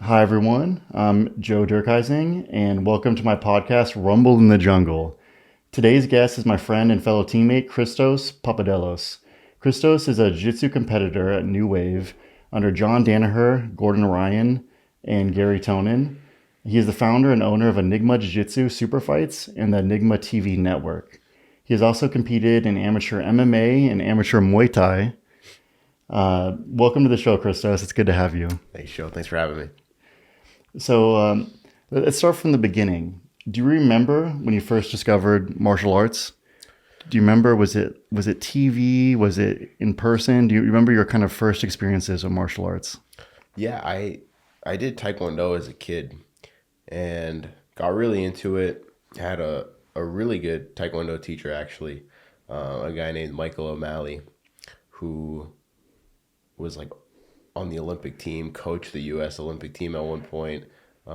Hi, everyone. I'm Joe Dierkhising, and welcome to my podcast, Rumble in the Jungle. Today's guest is my friend and fellow teammate, Christos Papadelos. Christos is a jiu-jitsu competitor at New Wave under John Danaher, Gordon Ryan, and Gary Tonin. He is the founder and owner of Enigma Jiujitsu Super Fights and the Enigma TV network. He has also competed in amateur MMA and amateur Muay Thai. Welcome to the show, Christos. It's good to have you. Thanks, Joe. Thanks for having me. So let's start from the beginning. Do you remember when you first discovered martial arts? Do you remember, was it TV? Was it in person? Do you remember your kind of first experiences with martial arts? Yeah, I did Taekwondo as a kid and got really into it. Had a really good Taekwondo teacher, actually, a guy named Michael O'Malley, who was like on the Olympic team, coached the U.S. Olympic team at one point.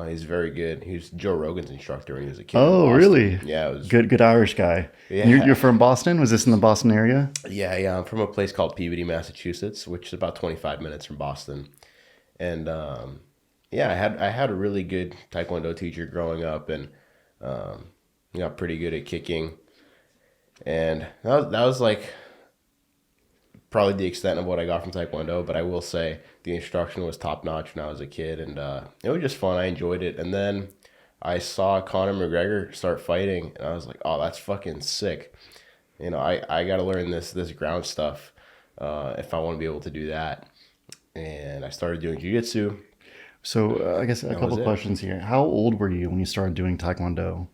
He's very good. He was Joe Rogan's instructor when he was a kid. Oh, really? Yeah, it was Good Irish guy. Yeah. And you're from Boston? Was this in the Boston area? Yeah. I'm from a place called Peabody, Massachusetts, which is about 25 minutes from Boston. And yeah, I had a really good Taekwondo teacher growing up, and got pretty good at kicking. And that was like probably the extent of what I got from Taekwondo, but I will say the instruction was top notch when I was a kid, and it was just fun. I enjoyed it. And then I saw Conor McGregor start fighting, and I was like, oh, that's fucking sick. You know, I got to learn this ground stuff if I want to be able to do that. And I started doing jiu-jitsu. So I guess a couple questions here. How old were you when you started doing Taekwondo?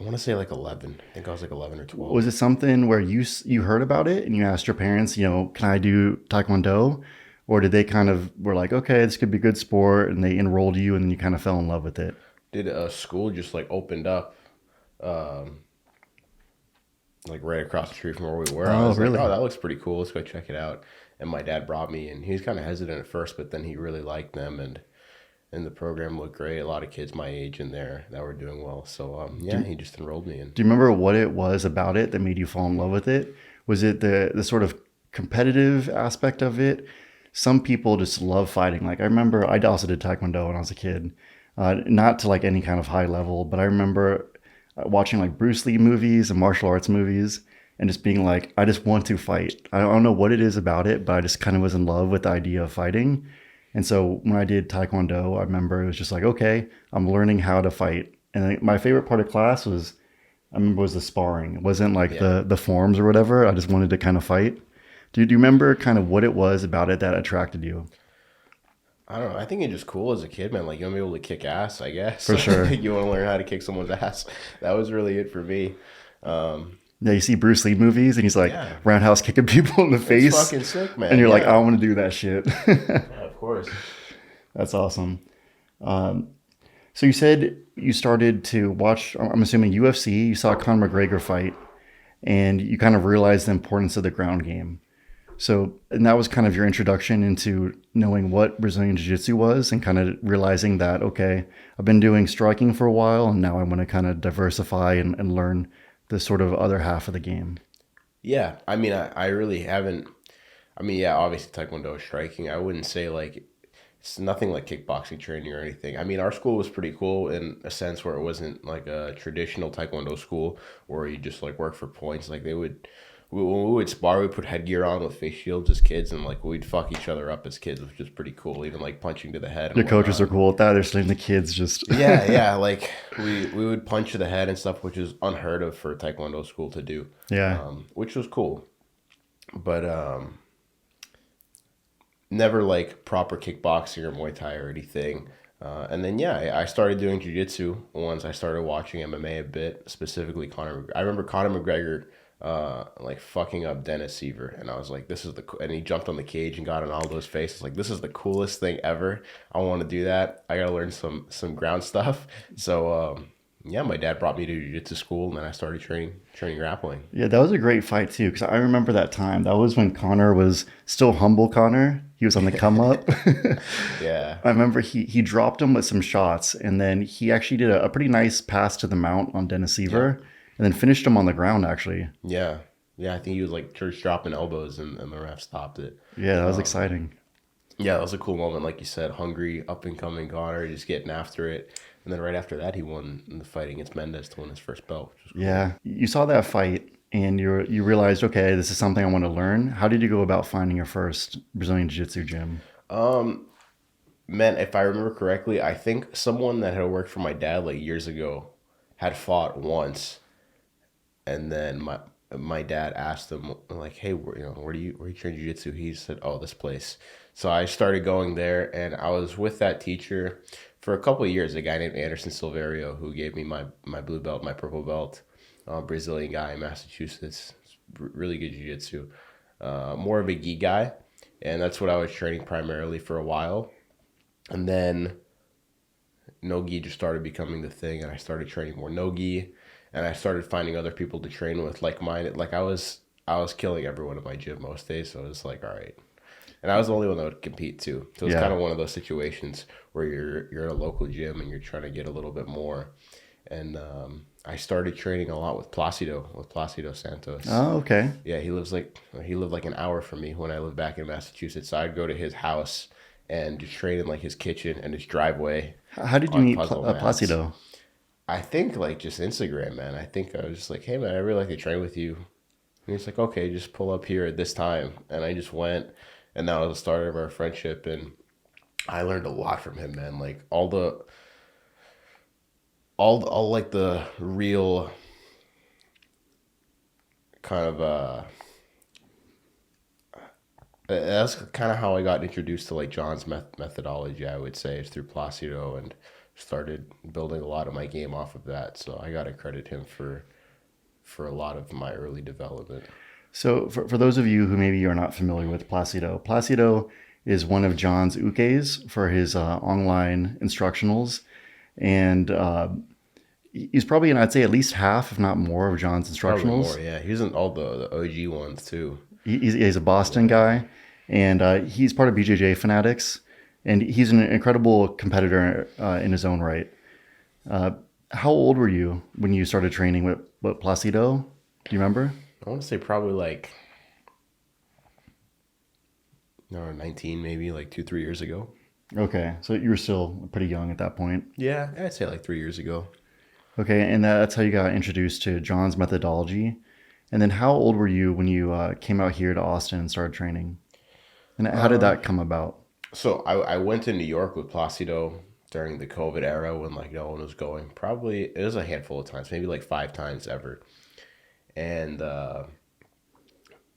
I want to say like 11. I think I was like 11 or 12. Was it something where you heard about it and you asked your parents, can I do Taekwondo? Or did they kind of were like, okay, this could be a good sport, and they enrolled you and then you kind of fell in love with it? Did a school just like opened up like right across the street from where we were. I was really? like, oh, that looks pretty cool. Let's go check it out. And my dad brought me, and he was kind of hesitant at first, but then he really liked them, and the program looked great. A lot of kids my age in there that were doing well. So yeah, he just enrolled me in. Do you remember what it was about it that made you fall in love with it? Was it the sort of competitive aspect of it? Some people just love fighting. Like I remember I also did Taekwondo when I was a kid. Not to like any kind of high level, but I remember watching like Bruce Lee movies and martial arts movies and just being like, I just want to fight. I don't know what it is about it, but I just kind of was in love with the idea of fighting. And so when I did Taekwondo, I remember it was just like, okay, I'm learning how to fight. And my favorite part of class was the sparring. It wasn't like the forms or whatever. I just wanted to kind of fight. Do you remember kind of what it was about it that attracted you? I don't know. I think it's just cool as a kid, man. Like, you want to be able to kick ass, I guess. For sure. You want to learn how to kick someone's ass. That was really it for me. Yeah, you see Bruce Lee movies and he's like roundhouse kicking people in the face. It's fucking sick, man. And you're like, I want to do that shit. Yeah, of course. That's awesome. So you said you started to watch, I'm assuming UFC. You saw Conor McGregor fight and you kind of realized the importance of the ground game. So, and that was kind of your introduction into knowing what Brazilian Jiu-Jitsu was and kind of realizing that, okay, I've been doing striking for a while and now I want to kind of diversify and learn the sort of other half of the game. Yeah. I mean, I really haven't. I mean, yeah, obviously Taekwondo is striking. I wouldn't say like it's nothing like kickboxing training or anything. I mean, our school was pretty cool in a sense where it wasn't like a traditional Taekwondo school where you just like work for points. Like when we would spar, we'd put headgear on with face shields as kids, and like we'd fuck each other up as kids, which was pretty cool. Even like punching to the head. The coaches are cool with that. They're letting the kids just yeah. Like we would punch to the head and stuff, which is unheard of for Taekwondo school to do. Yeah, which was cool, but never like proper kickboxing or Muay Thai or anything. And then I started doing jiu-jitsu once I started watching MMA a bit, specifically Conor. I remember Conor McGregor like fucking up Dennis Seaver, and I was like, this is and he jumped on the cage and got in Aldo's face. It's like, this is the coolest thing ever. I want to do that. I gotta learn some ground stuff. So yeah, my dad brought me to jiu-jitsu school, and then I started training grappling. Yeah, that was a great fight too, because I remember that time. That was when Conor was still humble Conor. He was on the come up. Yeah. I remember he dropped him with some shots, and then he actually did a pretty nice pass to the mount on Dennis Seaver, and then finished him on the ground, actually. Yeah. I think he was like church dropping elbows, and the ref stopped it. Yeah, that was exciting. Yeah, that was a cool moment. Like you said, hungry, up and coming Connor, just getting after it. And then right after that, he won in the fight against Mendes to win his first belt, which was cool. Yeah, you saw that fight and you realized, okay, this is something I want to learn. How did you go about finding your first Brazilian Jiu-Jitsu gym? Man, if I remember correctly, I think someone that had worked for my dad like years ago had fought once, and then my dad asked him like, "Hey, where do you train jiu-jitsu?" He said, "Oh, this place." So I started going there, and I was with that teacher for a couple of years. A guy named Anderson Silverio who gave me my blue belt, my purple belt. Brazilian guy in Massachusetts, really good jiu-jitsu. More of a gi guy, and that's what I was training primarily for a while. And then no-gi just started becoming the thing, and I started training more no-gi, and I started finding other people to train with like-minded. Like I was killing everyone in my gym most days, so it was like, all right. And I was the only one that would compete too. So it's kind Yeah. of one of those situations where you're in a local gym and you're trying to get a little bit more. And I started training a lot with Placido Santos. Oh, okay. Yeah, he lived like an hour from me when I lived back in Massachusetts. So I'd go to his house and just train in like his kitchen and his driveway How did you on meet puzzle mats. Placido? I think like just Instagram, man. I think I was just like, hey man, I really like to train with you. And he's like, okay, just pull up here at this time. And I just went, and that was the start of our friendship. And I learned a lot from him, man. Like all like the real kind of that's kind of how I got introduced to like John's methodology. I would say is through Placido, and started building a lot of my game off of that. So I got to credit him for a lot of my early development. So for those of you who maybe are not familiar with Placido, Placido is one of John's ukes for his online instructionals. And he's probably in, I'd say, at least half, if not more, of John's Probably more, instructionals. yeah. He was in all the OG ones too. He's a Boston Yeah. guy, and he's part of BJJ Fanatics, and he's an incredible competitor in his own right. How old were you when you started training with Placido? Do you remember? I want to say probably like no 19 maybe like 2 3 years ago. Okay, so you were still pretty young at that point. Yeah, I'd say like 3 years ago. Okay, and that's how you got introduced to John's methodology. And then how old were you when you came out here to Austin and started training? And how did that come about? So I went to New York with Placido during the COVID era when like no one was going. Probably it was a handful of times, maybe like 5 times ever. And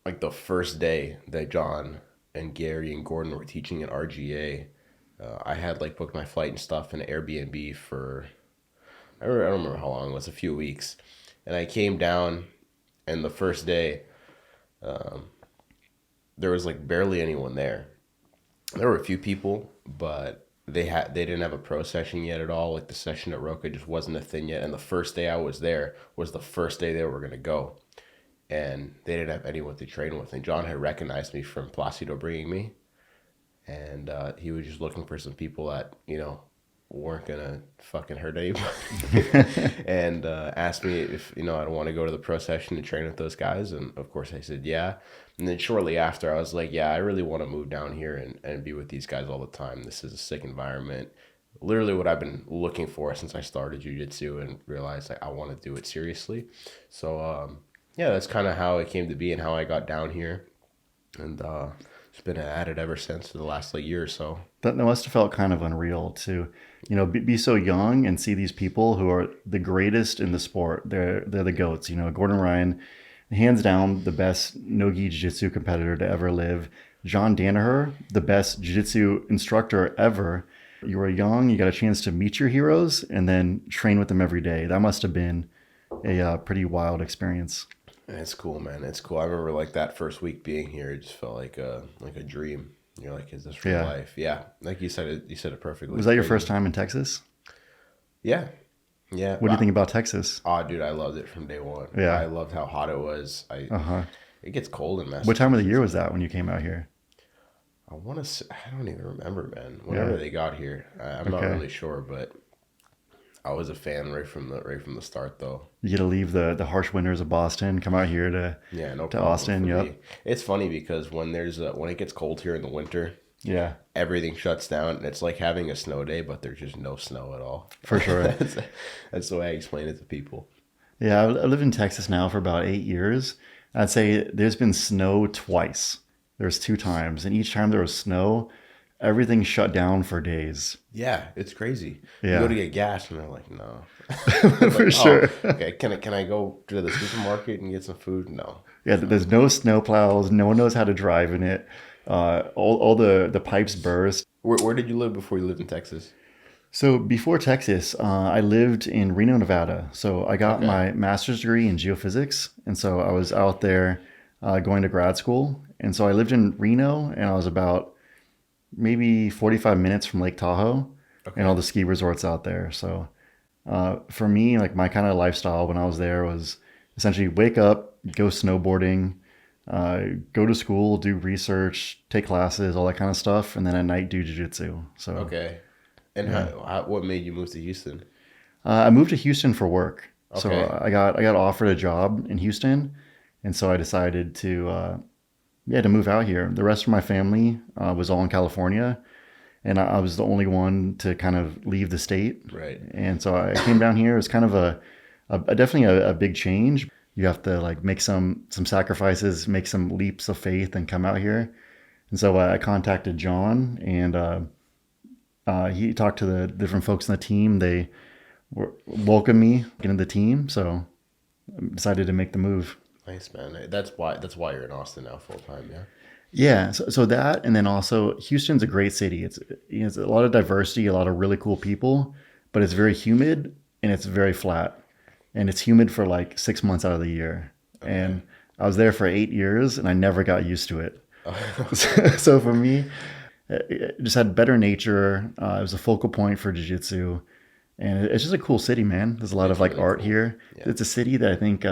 like the first day that John and Gary and Gordon were teaching at RGA, I had like booked my flight and stuff in an Airbnb for I don't remember how long it was, a few weeks. And I came down, and the first day there was like barely anyone there. There were a few people, but they didn't have a pro session yet at all. Like the session at Roca just wasn't a thing yet. And the first day I was there was the first day they were gonna go, and they didn't have anyone to train with. And John had recognized me from Placido bringing me, and he was just looking for some people that weren't gonna fucking hurt anybody, and asked me if I'd want to go to the pro session and train with those guys. And of course I said yeah. And then shortly after I was like, yeah, I really want to move down here and be with these guys all the time. This is a sick environment. Literally what I've been looking for since I started jiu-jitsu and realized like I want to do it seriously. So yeah, that's kind of how it came to be and how I got down here. And it's been at it ever since for the last like year or so. That must have felt kind of unreal to, be so young and see these people who are the greatest in the sport. They're the goats. Gordon Ryan, hands down the best no-gi jiu-jitsu competitor to ever live. John Danaher, the best jiu-jitsu instructor ever. You were young, you got a chance to meet your heroes and then train with them every day. That must have been a pretty wild experience. And it's cool, man. It's cool. I remember like that first week being here, it just felt like a dream. You're like, is this real Yeah. life? Yeah, like you said it. You said it perfectly. Was that your Crazy. first time in Texas? Yeah, yeah. What do you think about Texas? Oh, dude, I loved it from day one. Yeah. I loved how hot it was. Uh-huh. It gets cold in Massachusetts. What time of the year was that when you came out here? I want to say, I don't even remember, man. Whenever Yeah. they got here, I'm not Okay. really sure, but I was a fan right from the start, though. You get to leave the harsh winters of Boston, come out here to Yeah, no to problem Austin. for Yep. me. It's funny because when it gets cold here in the winter, Yeah, everything shuts down, and it's like having a snow day, but there's just no snow at all. for sure. That's the way I explain it to people. Yeah, I live in Texas now for about 8 years. I'd say there's been snow twice. There's two times, and each time there was snow, everything shut down for days. Yeah, it's crazy. You go Yeah, to get gas, and they're like, no. I'm for like, oh, sure. okay. Can I go to the supermarket and get some food? No. Yeah, there's no snow plows. No one knows how to drive in it. All the pipes burst. Where did you live before you lived in Texas? So before Texas, I lived in Reno, Nevada. So I got Okay. my master's degree in geophysics, and so I was out there going to grad school. And so I lived in Reno, and I was about maybe 45 minutes from Lake Tahoe and Okay. all the ski resorts out there. So for me, like my kind of lifestyle when I was there was essentially wake up, go snowboarding, go to school, do research, take classes, all that kind of stuff, and then at night do jiu-jitsu. So Okay. And yeah, what made you move to Houston? I moved to Houston for work. So Okay. I got offered a job in Houston, and so I decided to yeah, to move out here. The rest of my family was all in California, and I was the only one to kind of leave the state. Right. And so I came down here. It's kind of a definitely a big change. You have to like make some sacrifices, make some leaps of faith, and come out here. And so I contacted John, and he talked to the different folks on the team. They welcomed me into the team, so I decided to make the move. Nice, man. That's why you're in Austin now full time, yeah. Yeah, so that, and then also Houston's a great city. It's a lot of diversity, a lot of really cool people, but it's very humid and it's very flat, and it's humid for like 6 months out of the year. Okay. And I was there for 8 years, and I never got used to it. So for me, it just had better nature. It was a focal point for jiu-jitsu, and it's just a cool city, man. There's a lot of It's like really art cool. here. Yeah. It's a city that I think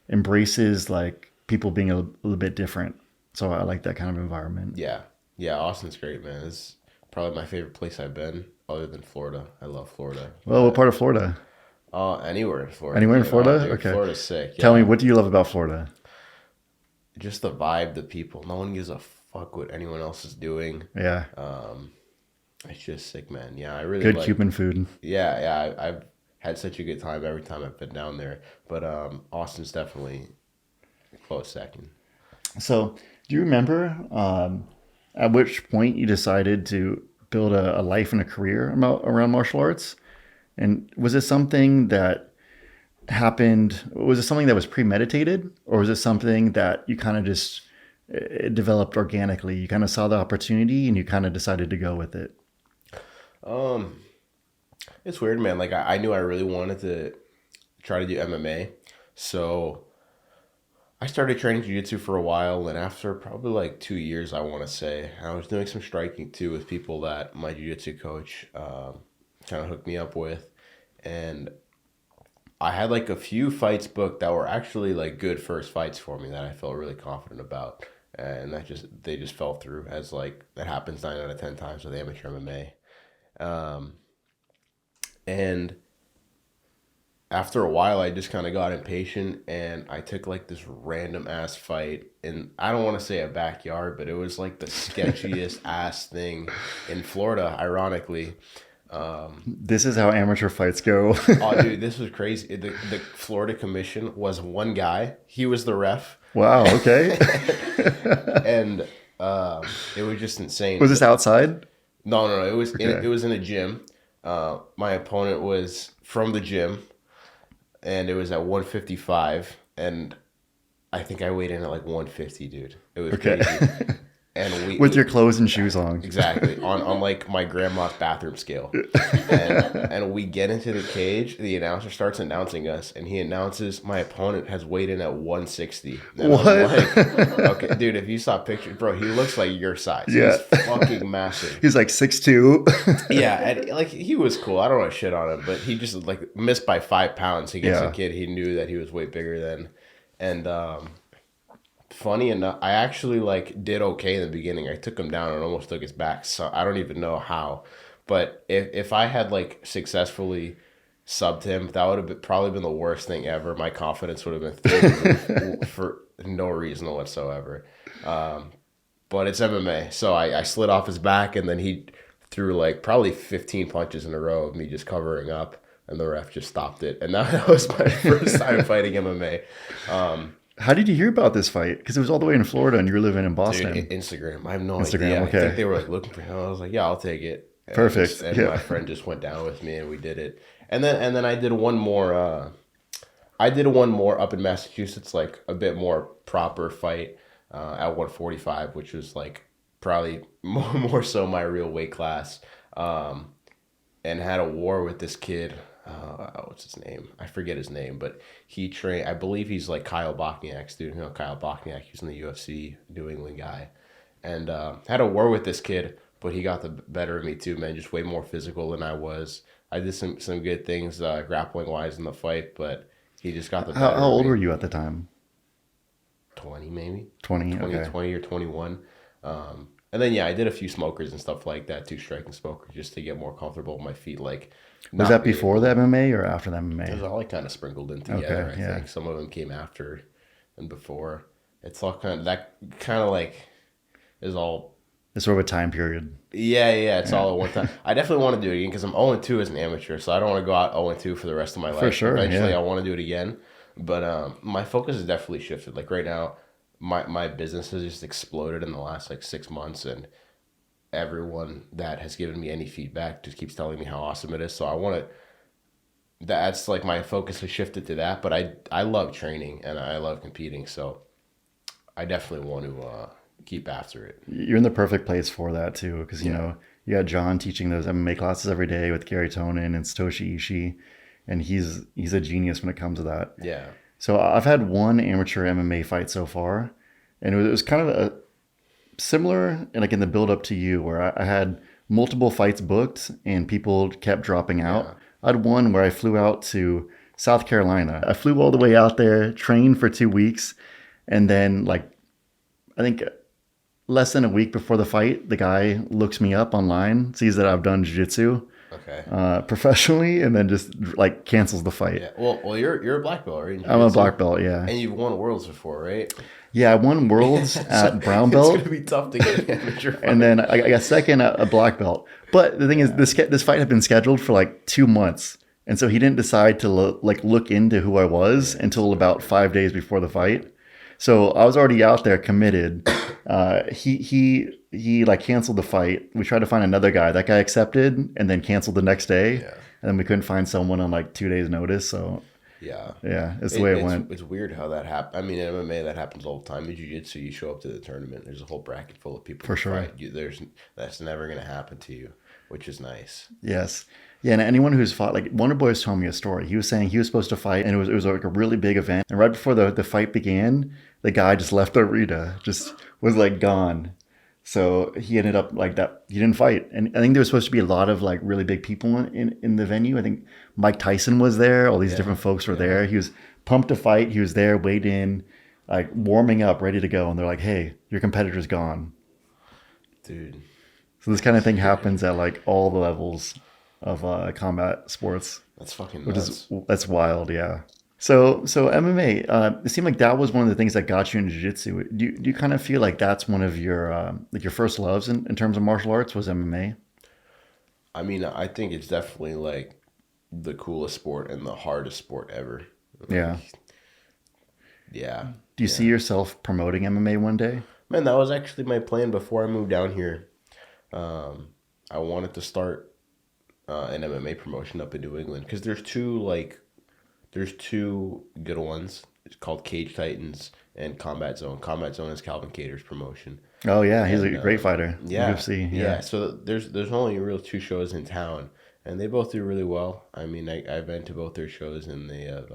embraces like people being a little bit different. So I like that kind of environment. Yeah. Yeah, Austin's great, man. It's probably my favorite place I've been, other than Florida. I love Florida. Well, what part of Florida? Anywhere in Florida. Anywhere in Dude. Oh, Florida? dude, Okay. Florida's sick. Tell me, Yeah. what do you love about Florida? Just the vibe, the people. No one gives a fuck what anyone else is doing. Yeah. It's just sick, man. Yeah, I really Good like. Cuban food. Yeah, yeah. I've had such a good time every time I've been down there. But Austin's definitely a close second. So, do you remember at which point you decided to build a life and a career around martial arts? And was it something that happened? Was it something that was premeditated, or was it something that you kind of just it developed organically? You kind of saw the opportunity and you kind of decided to go with it. Um, it's weird, man. Like I knew I really wanted to try to do MMA, so I started training jiu-jitsu for a while, and after probably like 2 years, I want to say, I was doing some striking too with people that my jiu-jitsu coach kind of hooked me up with, and I had like a few fights booked that were actually like good first fights for me that I felt really confident about, and they just fell through, as like that happens 9 out of 10 times with amateur MMA. Um, and after a while, I just kind of got impatient, and I took like this random ass fight, and I don't want to say a backyard, but it was like the sketchiest ass thing in Florida, ironically. This is how amateur fights go. Oh, dude, this was crazy. The Florida Commission was one guy. He was the ref, Wow. Okay. and it was just insane. Was this outside? No. Okay. It was in a gym. My opponent was from the gym, and it was at 155, and I think I weighed in at like 150, dude. It was Okay. crazy. And With your clothes and shoes on. exactly on like my grandma's bathroom scale, and we get into the cage. The announcer starts announcing us, and he announces my opponent has weighed in at 160. And What? I'm like, okay, dude, if you saw pictures, bro, he looks like your size. Yeah. He's fucking massive. He's like 6'2". Yeah, and like he was cool. I don't want to shit on him, but he just like missed by 5 pounds against Yeah. a kid he knew that he was way bigger than. And funny enough, I actually like did okay in the beginning. I took him down and almost took his back. So I don't even know how. But if I had like successfully subbed him, that would have probably been the worst thing ever. My confidence would have been through the roof for no reason whatsoever. but it's MMA. So I slid off his back, and then he threw like probably 15 punches in a row of me just covering up, and the ref just stopped it. And that was my first time fighting MMA. How did you hear about this fight? Because it was all the way in Florida and you're living in Boston. Dude, Instagram. I have no Instagram, idea. okay. I think they were like looking for him. I was like, yeah, I'll take it. And Perfect. And yeah. my friend just went down with me, and we did it. And then I did one more. I did one more up in Massachusetts, like a bit more proper fight at 145, which was like probably more so my real weight class. And had a war with this kid. What's his name? I forget his name, but he trained. I believe he's like Kyle Bochniak's dude. You know, Kyle Bochniak, he's in the UFC, New England guy, and had a war with this kid. But he got the better of me too, man. Just way more physical than I was. I did some good things grappling wise in the fight, but he just got the better. How old were you at the time? 20 maybe. 20, 20, okay. 20 or 21. And then I did a few smokers and stuff like that too, striking smokers, just to get more comfortable with my feet. Like, Was that before the MMA or after the MMA? It was all like kind of sprinkled in together. Okay, I think some of them came after and before. It's all kind of like is all. It's sort of a time period. Yeah, it's all at one time. I definitely want to do it again because I'm 0-2 as an amateur, so I don't want to go out 0-2 for the rest of my life. For sure, Eventually, yeah. I want to do it again, but my focus has definitely shifted. Like right now, my business has just exploded in the last like 6 months, and everyone that has given me any feedback just keeps telling me how awesome it is. So I want to. That's like my focus has shifted to that, but I love training and I love competing, so I definitely want to keep after it. You're in the perfect place for that too, because you know you got John teaching those MMA classes every day with Gary Tonin and Satoshi Ishii, and he's a genius when it comes to that. Yeah. So I've had one amateur MMA fight so far, and it was kind of a similar, like in the build up to you, where I had multiple fights booked and people kept dropping out. Yeah. I had one where I flew out to South Carolina. I flew all the way out there, trained for 2 weeks, and then like I think less than a week before the fight, the guy looks me up online, sees that I've done jiu-jitsu professionally, and then just like cancels the fight. Yeah. Well, you're a black belt, right? I'm a black belt, yeah. And you've won worlds before, right? Yeah, I won worlds at brown belt. It's gonna be tough to get an amateur fight. And then I got second at a black belt. But the thing is, this fight had been scheduled for like 2 months. And so he didn't decide to look into who I was until about 5 days before the fight. So I was already out there committed. He like canceled the fight. We tried to find another guy. That guy accepted and then canceled the next day. Yeah. And then we couldn't find someone on like 2 days notice. So yeah, it's the way it went. It's weird how that happens. I mean, in MMA that happens all the time. In jiu-jitsu, you show up to the tournament, there's a whole bracket full of people. For to sure. Fight. That's never going to happen to you, which is nice. Yes. Yeah, and anyone who's fought, like Wonder Boy's told me a story. He was saying he was supposed to fight, and it was like a really big event. And right before the fight began, the guy just left the arena, just was like gone. So he ended up like that. He didn't fight. And I think there was supposed to be a lot of like really big people in the venue. I think Mike Tyson was there. All these different folks were there. He was pumped to fight. He was there, weighed in, like warming up, ready to go. And they're like, hey, your competitor's gone. Dude. So this kind of thing happens at like all the levels of combat sports. That's fucking nuts. That's wild, yeah. So MMA, it seemed like that was one of the things that got you into jiu-jitsu. Do you kind of feel like that's one of your like your first loves in terms of martial arts was MMA? I mean, I think it's definitely like the coolest sport and the hardest sport ever. Yeah. Yeah. Do you see yourself promoting MMA one day? Man, that was actually my plan before I moved down here. I wanted to start an MMA promotion up in New England because there's two good ones. It's called Cage Titans and Combat Zone. Combat Zone is Calvin Cater's promotion. Oh yeah, he's a great fighter. Yeah, UFC. Yeah. So there's only real two shows in town, and they both do really well. I mean, I've been to both their shows, and they have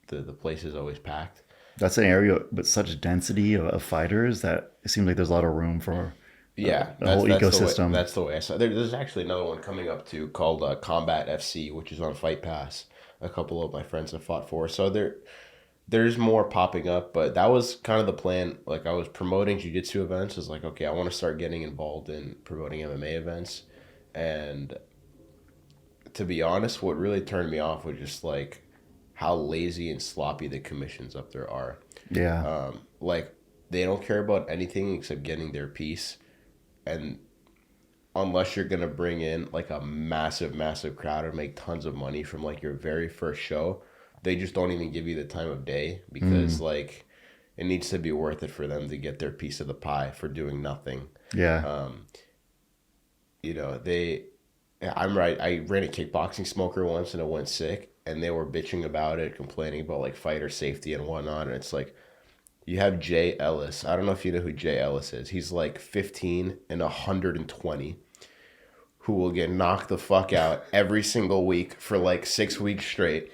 the place is always packed. That's an area with such density of fighters that it seems like there's a lot of room for the whole ecosystem. That's the way I saw it. There's actually another one coming up too called Combat FC, which is on Fight Pass. A couple of my friends have fought for. So there's more popping up, but that was kind of the plan. Like I was promoting jiu-jitsu events. I was like, okay, I want to start getting involved in promoting MMA events. And to be honest, what really turned me off was just like how lazy and sloppy the commissions up there are. Yeah. Like they don't care about anything except getting their piece. And unless you're gonna bring in like a massive, massive crowd and make tons of money from like your very first show, they just don't even give you the time of day because like it needs to be worth it for them to get their piece of the pie for doing nothing. Yeah. You know, I'm right. I ran a kickboxing smoker once and it went sick, and they were bitching about it, complaining about like fighter safety and whatnot. And it's like, you have Jay Ellis. I don't know if you know who Jay Ellis is. He's like 15 and 120 who will get knocked the fuck out every single week for like 6 weeks straight.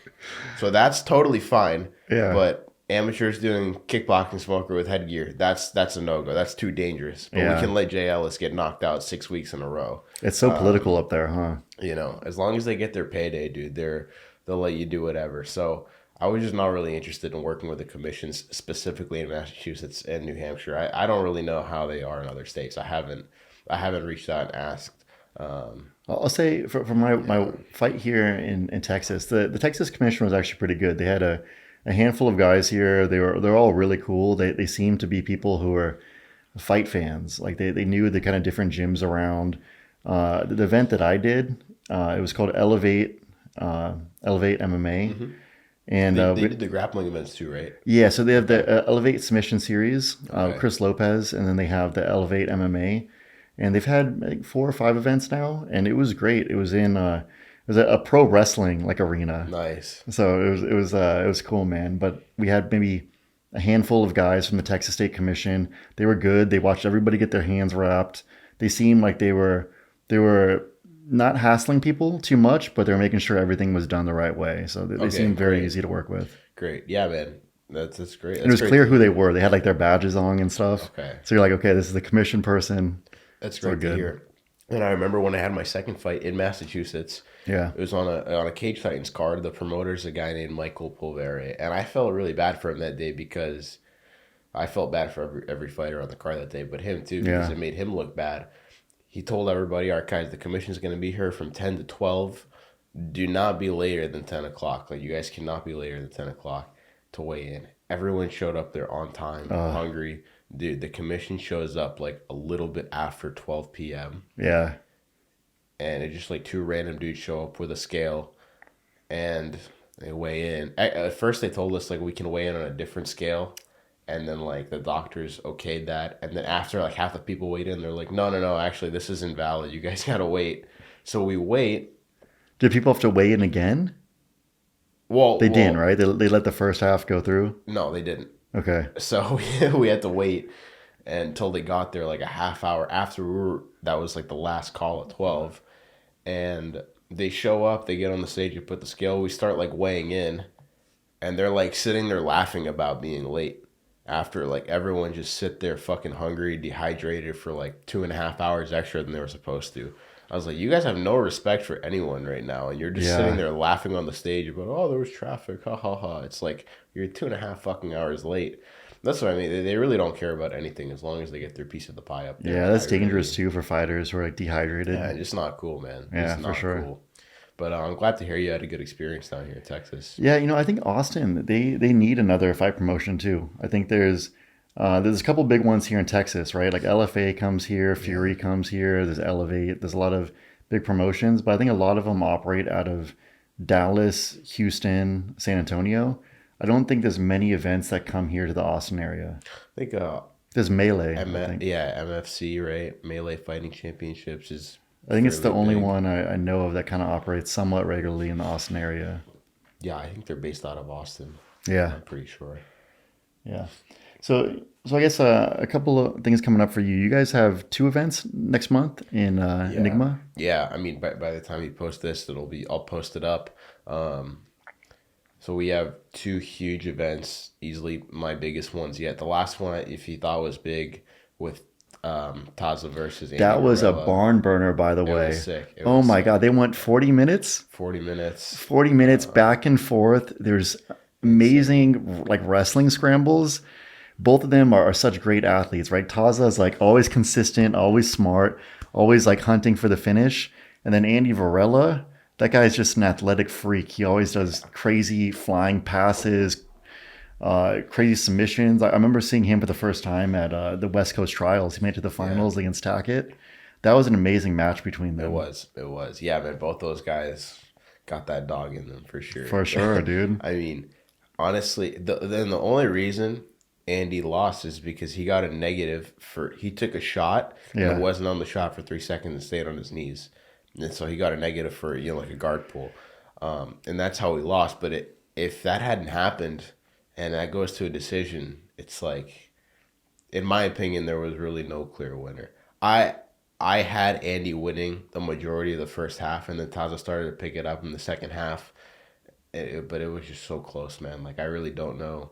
So that's totally fine. Yeah. But amateurs doing kickboxing smoker with headgear, that's a no-go. That's too dangerous. But we can let Jay Ellis get knocked out 6 weeks in a row. It's so political up there, huh? You know, as long as they get their payday, dude, they'll let you do whatever. So I was just not really interested in working with the commissions specifically in Massachusetts and New Hampshire. I don't really know how they are in other states. I haven't reached out and asked. I'll say for my fight here in Texas, the Texas commission was actually pretty good. They had a handful of guys here. They're all really cool. They seem to be people who are fight fans. Like they knew the kind of different gyms around. The event that I did, it was called Elevate MMA. And they did the grappling events too, right? Yeah, so they have the Elevate Submission Series, Chris Lopez, and then they have the Elevate MMA. And they've had like 4 or 5 events now, and it was great. It was in it was a pro wrestling like arena. Nice. So it was cool, man. But we had maybe a handful of guys from the Texas State Commission. They were good. They watched everybody get their hands wrapped. They seemed like they were not hassling people too much, but they were making sure everything was done the right way. So they seemed very easy to work with. Great. Yeah, man. That's great. And it was clear who they were. They had like their badges on and stuff. Okay. So you're like, okay, this is the commission person. That's great to hear. And I remember when I had my second fight in Massachusetts. Yeah. It was on a Cage Titans card. The promoter's a guy named Michael Pulvere. And I felt really bad for him that day because I felt bad for every fighter on the card that day, but him too, because it made him look bad. He told everybody, all right, guys, the commission's going to be here from 10 to 12. Do not be later than 10 o'clock. Like, you guys cannot be later than 10 o'clock to weigh in. Everyone showed up there on time, hungry. Dude, the commission shows up like a little bit after 12 p.m. Yeah. And it just like 2 random dudes show up with a scale and they weigh in. At first they told us like we can weigh in on a different scale. And then like the doctors okayed that. And then after like half the people weighed in, they're like, no, actually this is invalid. You guys got to wait. So we wait. Did people have to weigh in again? Well, they didn't, right? They let the first half go through? No, they didn't. Okay. So we had to wait until they got there like a half hour after that was like the last call at 12. And they show up, they get on the stage, you put the scale, we start like weighing in, and they're like sitting there laughing about being late after like everyone just sit there fucking hungry, dehydrated for like 2.5 hours extra than they were supposed to. I was like, you guys have no respect for anyone right now, and you're just sitting there laughing on the stage about, oh, there was traffic, ha ha ha. It's like you're 2.5 fucking hours late. That's what I mean. They really don't care about anything as long as they get their piece of the pie up there. Yeah, that's dangerous too for fighters who are like dehydrated. Yeah, it's not cool, man. Yeah, it's not for sure. Cool. But I'm glad to hear you had a good experience down here in Texas. Yeah, I think Austin, they need another fight promotion too. I think there's a couple big ones here in Texas, right? Like LFA comes here, Fury comes here, there's Elevate, there's a lot of big promotions, but I think a lot of them operate out of Dallas, Houston, San Antonio. I don't think there's many events that come here to the Austin area. I think there's Melee. I think. Yeah, MFC, right? Melee Fighting Championships is. I think it's the only one I know of that kind of operates somewhat regularly in the Austin area. Yeah, I think they're based out of Austin. Yeah, I'm pretty sure. Yeah. So I guess a couple of things coming up for you. You guys have 2 events next month in Enigma. Yeah, I mean, by the time you post this, I'll post it up. So we have 2 huge events, easily my biggest ones yet. The last one, if you thought was big, with Taza versus Andy that was Varela. A barn burner, by the way. It was sick. Oh my God, they went 40 minutes. 40 minutes. 40 minutes back and forth. There's amazing like wrestling scrambles. Both of them are such great athletes, right? Taza is like always consistent, always smart, always like hunting for the finish. And then Andy Varela, that guy is just an athletic freak. He always does crazy flying passes, crazy submissions. I remember seeing him for the first time at the West Coast Trials. He made it to the Yeah. finals against Tackett. That was an amazing match between It them. was. It was. Yeah, man. Both those guys got that dog in them for sure. For sure, dude. I mean, honestly, then the only reason Andy lost is because he got a negative for he took a shot and Yeah. it wasn't on the shot for 3 seconds and stayed on his knees, and so he got a negative for like a guard pull, and that's how he lost. But if that hadn't happened, and that goes to a decision, it's like, in my opinion, there was really no clear winner. I had Andy winning the majority of the first half, and then Taza started to pick it up in the second half. But it was just so close, man. Like, I really don't know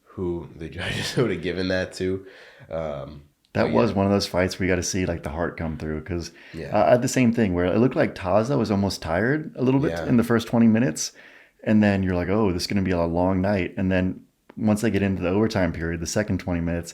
who the judges would have given that to. That was one of those fights where you got to see like the heart come through because Yeah. I had the same thing where it looked like Taza was almost tired a little bit Yeah. in the first 20 minutes. And then you're like, oh, this is going to be a long night. And then once they get into the overtime period, the second 20 minutes,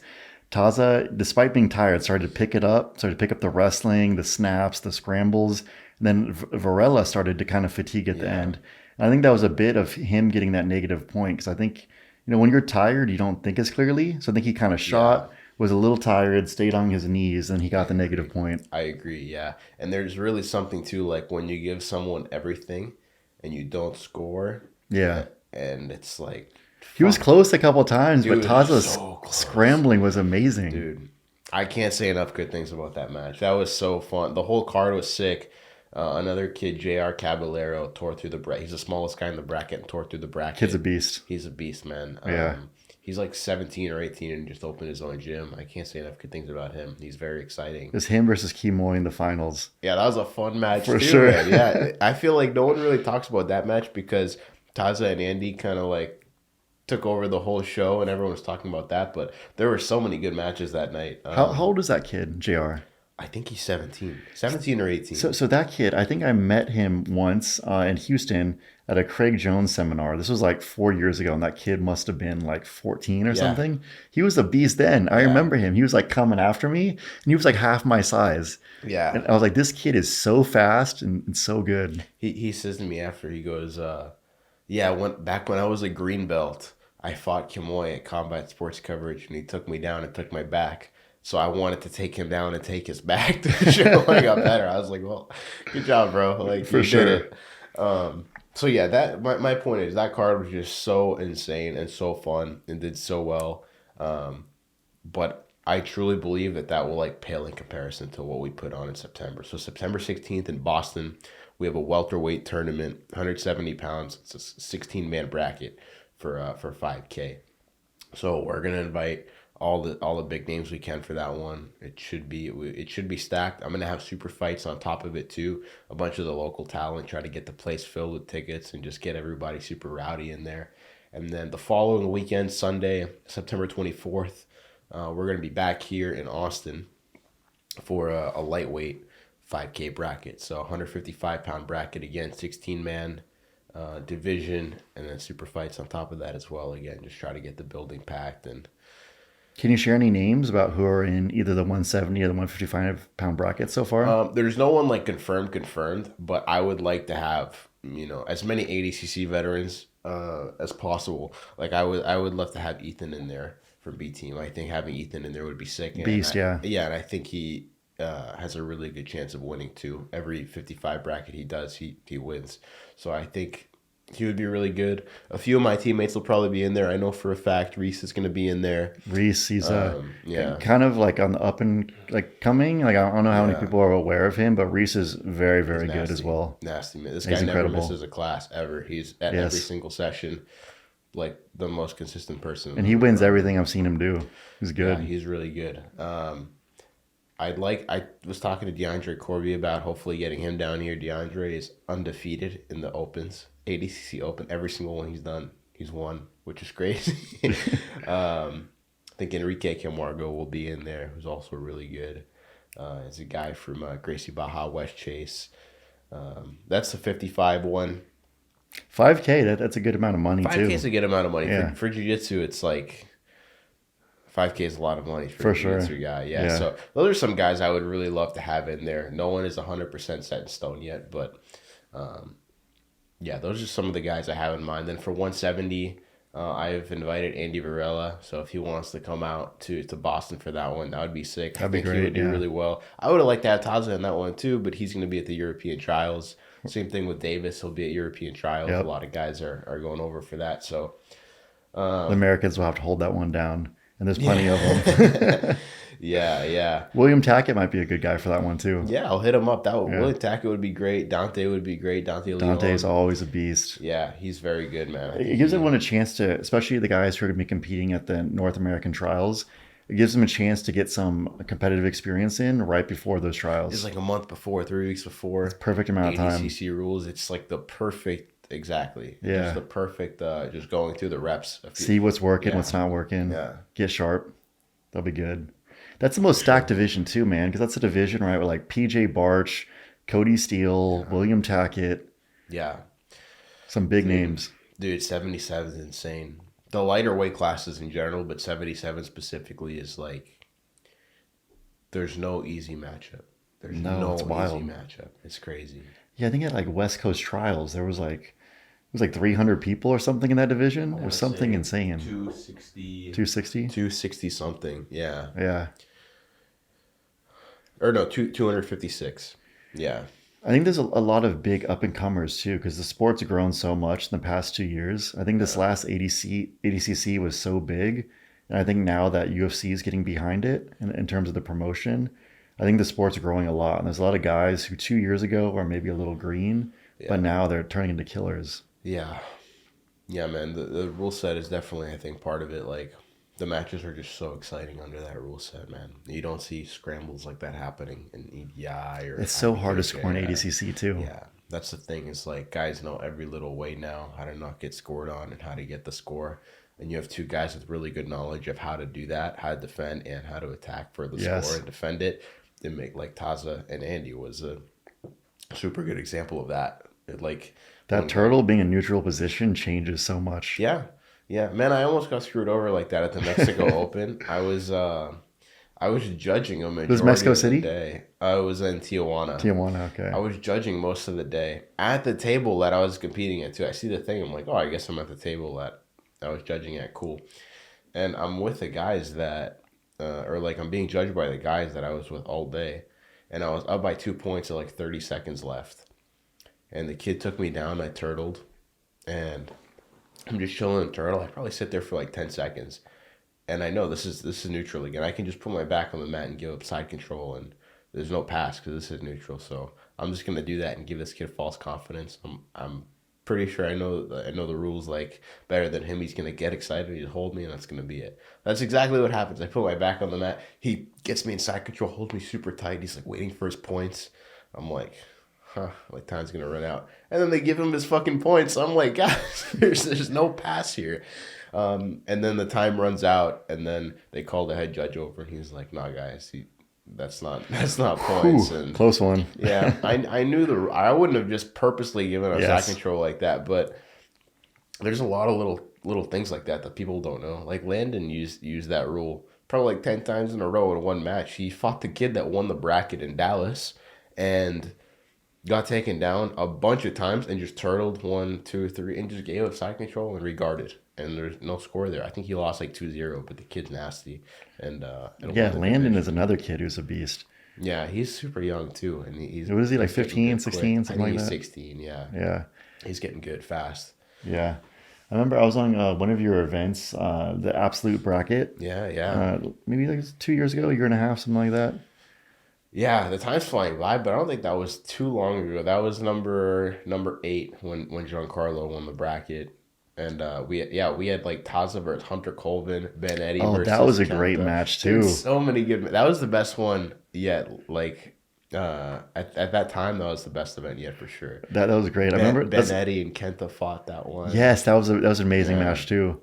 Taza, despite being tired, started to pick it up, started to pick up the wrestling, the snaps, the scrambles. And then Varela started to kind of fatigue at the Yeah. end. And I think that was a bit of him getting that negative point because I think, when you're tired, you don't think as clearly. So I think he kind of shot, was a little tired, stayed on his knees, and he got the negative point. I agree, yeah. And there's really something too, like when you give someone everything and you don't score, Yeah. and it's like, He was close a couple times, Dude, but Taza's so close. scrambling was amazing. dude, I can't say enough good things about that match. That was so fun. The whole card was sick. Another kid, J.R. Caballero, tore through the bracket. He's the smallest guy in the bracket and tore through the bracket. Kid's a beast. He's a beast, man. Yeah. He's like 17 or 18 and just opened his own gym. I can't say enough good things about him. He's very exciting. It was him versus Kimoy in the finals. Yeah, that was a fun match For too, sure. man. Yeah, I feel like no one really talks about that match because Taza and Andy kind of like took over the whole show and everyone was talking about that. But there were so many good matches that night. How old is that kid, JR? I think he's 17 or 18. So that kid, I think I met him once in Houston at a Craig Jones seminar. This was like 4 years ago, and that kid must have been like 14 or something. He was a beast then. I remember him. He was like coming after me, and he was like half my size. Yeah. And I was like, this kid is so fast and so good. He says to me after, he goes, back when I was a green belt, I fought Kimoy at Combat Sports Coverage, and he took me down and took my back. So I wanted to take him down and take his back to show I got better. I was like, well, good job, bro. Like, For you sure. did it. So yeah, that my point is that card was just so insane and so fun and did so well. But I truly believe that will like pale in comparison to what we put on in September. So September 16th in Boston, we have a welterweight tournament, 170 pounds. It's a 16-man bracket for 5K. So we're gonna invite all the big names we can for that one. It should be stacked. I'm gonna have super fights on top of it too. A bunch of the local talent, try to get the place filled with tickets and just get everybody super rowdy in there. And then the following weekend, Sunday, September 24th, we're gonna be back here in Austin for a lightweight 5K bracket. So 155-pound bracket again, 16-man division, and then super fights on top of that as well. Again, just try to get the building packed. And Can you share any names about who are in either the 170 or the 155-pound bracket so far? there's no one like confirmed, but I would like to have as many ADCC veterans as possible. Like I would love to have Ethan in there from B Team. I think having Ethan in there would be sick. And Beast, yeah. Yeah, and I think he has a really good chance of winning too. Every 55 bracket he does, he wins. So I think he would be really good. A few of my teammates will probably be in there. I know for a fact Reese is going to be in there. Reese, he's Yeah. kind of like on the up and like coming. Like I don't know how many people are aware of him, but Reese is very, very good as well. Nasty, man. This He's guy never incredible. misses a class ever. He's at Yes. every single session, like the most consistent person. And he wins everything I've seen him do. He's good. Yeah, he's really good. I was talking to DeAndre Corby about hopefully getting him down here. DeAndre is undefeated in the opens, ADCC Open. Every single one he's done, he's won, which is crazy. I think Enrique Camargo will be in there, who's also really good. It's a guy from Gracie Baja, West Chase. That's the 55 one. 5K, that's a good amount of money 5K too. is a good amount of money. Yeah. For jiu-jitsu, it's like 5K is a lot of money for For a jiu-jitsu sure. guy. Yeah. Yeah. So those are some guys I would really love to have in there. No one is 100% set in stone yet, but yeah, those are some of the guys I have in mind. Then for 170, I've invited Andy Varela, so if he wants to come out to Boston for that one, that would be sick. That'd be I think he great. would do Yeah. really well. I would have liked to have Taza in that one too, but he's going to be at the European trials. Same thing with Davis. He'll be at European trials. A Yep. lot of guys are going over for that. So, The Americans will have to hold that one down, and there's plenty of yeah. them. Yeah. William Tackett might be a good guy for that one too. Yeah, I'll hit him up. That would Yeah. Willie Tackett would be great. Dante would be great. Dante Leon. Dante's always a beast. Yeah, he's very good, man. It gives everyone a chance to, especially the guys who are going to be competing at the North American trials, it gives them a chance to get some competitive experience in right before those trials. It's like a month before, 3 weeks before. Perfect amount of time. ADCC rules. It's like the perfect, exactly. Yeah. Just the perfect, just going through the reps. See what's working, Yeah. what's not working. Yeah. Get sharp. That'll be good. That's the most stacked division too, man, because that's a division, right, with like PJ Barch, Cody Steele, William Tackett, Yeah. some big names. Dude, 77 is insane. The lighter weight classes in general, but 77 specifically is like, there's no easy matchup. There's no it's easy wild. matchup. It's crazy. Yeah, I think at like West Coast trials, there was like, it was like 300 people or something in that division. It was something insane. 260. 260? 260 something. Yeah. Yeah. Or no, 256. Yeah. I think there's a lot of big up and comers too, because the sport's grown so much in the past 2 years. I think this last ADCC was so big, and I think now that UFC is getting behind it in terms of the promotion, I think the sport's growing a lot. And there's a lot of guys who 2 years ago were maybe a little green, but now they're turning into killers. Yeah. Yeah, man. The rule set is definitely, I think, part of it. Like, the matches are just so exciting under that rule set, man. You don't see scrambles like that happening in EDI or. It's so hard to IBJJF. score in ADCC too. Yeah, that's the thing. Is like guys know every little way now how to not get scored on and how to get the score. And you have two guys with really good knowledge of how to do that, how to defend, and how to attack for the score and defend it. They make like Taza and Andy was a super good example of that. Like that turtle being in neutral position changes so much. Yeah. Yeah, man, I almost got screwed over like that at the Mexico Open. I was judging them. It was Mexico City? Day. I was in Tijuana. Tijuana, okay. I was judging most of the day at the table that I was competing at too. I see the thing. I'm like, oh, I guess I'm at the table that I was judging at. Cool. And I'm with the guys that, or like I'm being judged by the guys that I was with all day, and I was up by 2 points at like 30 seconds left, and the kid took me down. I turtled, and I'm just chilling in turtle. I probably sit there for like 10 seconds. And I know this is neutral again. I can just put my back on the mat and give up side control, and there's no pass because this is neutral. So I'm just gonna do that and give this kid false confidence. I'm pretty sure I know the rules like better than him. He's gonna get excited, he'll hold me, and that's gonna be it. That's exactly what happens. I put my back on the mat. He gets me in side control, holds me super tight. He's like waiting for his points. I'm like, like time's gonna run out, and then they give him his fucking points. I'm like, guys, there's no pass here, and then the time runs out, and then they call the head judge over, and he's like, nah, guys, that's not points. Ooh, and close one. yeah, I knew I wouldn't have just purposely given a side control like that, but there's a lot of little things like that people don't know. Like Landon used that rule probably like 10 times in a row in one match. He fought the kid that won the bracket in Dallas, and got taken down a bunch of times and just turtled 1, 2, 3 and just gave up side control and regarded. And there's no score there. I think he lost like 2-0, but the kid's nasty. And Landon is another kid who's a beast. Yeah, he's super young too. And he's what is he, like 15, 16, something like that? He's 16, yeah. Yeah. He's getting good fast. Yeah. I remember I was on one of your events, the Absolute Bracket. Yeah. Maybe like 2 years ago, a year and a half, something like that. Yeah, the time's flying by, but I don't think that was too long ago. That was number 8 when Giancarlo won the bracket, and we had like Taza versus Hunter Colvin, Ben Eddy. Oh, versus that was a Kenta. great match too. Dude, so many good. That was the best one yet. Like at that time, that was the best event yet for sure. That was great. I remember Ben Eddy and Kenta fought that one. Yes, that was an amazing match too.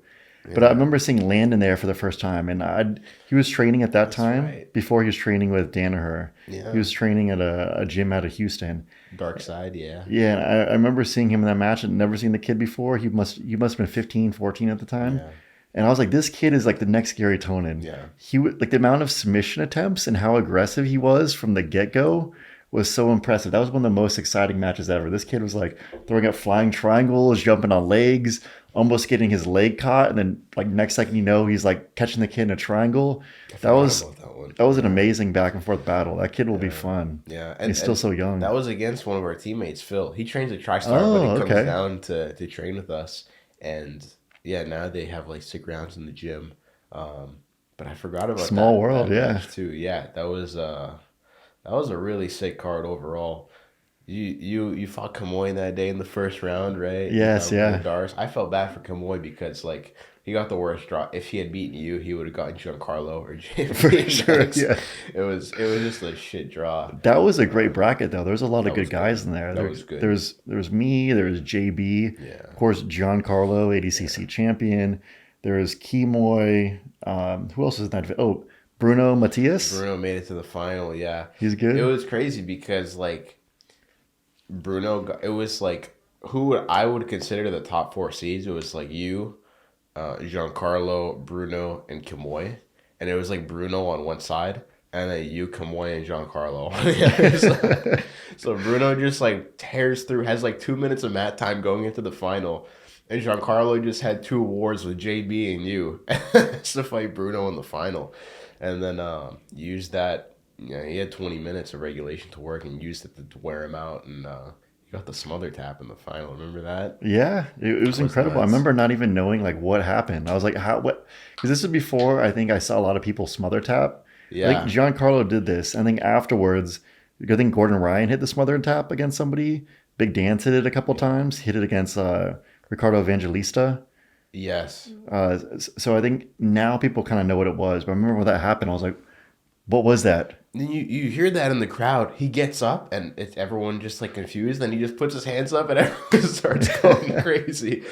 But I remember seeing Landon there for the first time, and he was training at that time before he was training with Danaher. Yeah. He was training at a gym out of Houston. Dark Side, yeah. Yeah, and I remember seeing him in that match and never seen the kid before. He must have been 15, 14 at the time. Yeah. And I was like, this kid is like the next Gary Tonin. Yeah. He like the amount of submission attempts and how aggressive he was from the get-go was so impressive. That was one of the most exciting matches ever. This kid was like throwing up flying triangles, jumping on legs, almost getting his leg caught, and then like next second you know he's like catching the kid in a triangle. I That forgot was about that one. that was an amazing back and forth battle. That kid will be Yeah. fun. Yeah, He's still so that young. was against one of our teammates, Phil. He trains at TriStar, but he Oh, comes okay. down to train with us. And yeah, now they have like 6 rounds in the gym. Um, but I forgot about Small world, that yeah. match too. Yeah, that was a really sick card overall. You fought Kamoy that day in the first round, right? You got Yes, him for the yeah. Dars. I felt bad for Kamoy because like he got the worst draw. If he had beaten you, he would have gotten Giancarlo or For JP sure, next. yeah. It was just a shit draw. That was a great Um, bracket though. There's a lot of that good was good. guys in there. That There, was good. there's me, there's JB, Yeah. of course Giancarlo, ADCC Yeah. champion. There's Kimoy. Who else is in that? Oh, Bruno Matias. Bruno made it to the final. Yeah. He's It good. was crazy because like it was like who I would consider the top 4 seeds. It was like you, Giancarlo, Bruno, and Kimoy. And it was like Bruno on one side, and then you, Kimoy, and Giancarlo on the other side. So Bruno just like tears through, has like 2 minutes of mat time going into the final. And Giancarlo just had 2 wars with JB and you to fight Bruno in the final. And then used that, he had 20 minutes of regulation to work and used it to wear him out. And he got the smother tap in the final. Remember that? Yeah, it was That was incredible. I nuts. remember not even knowing like what happened. I was like, how what? Because this was before I think I saw a lot of people smother tap. I think Yeah. Giancarlo did this. I think afterwards, I think Gordon Ryan hit the smother tap against somebody. Big Dance hit it a couple times. Hit it against Ricardo Evangelista. Yes. So I think now people kind of know what it was. But I remember when that happened, I was like, what was that? Then you hear that in the crowd. He gets up and it's everyone just like confused. Then he just puts his hands up and everyone starts going crazy.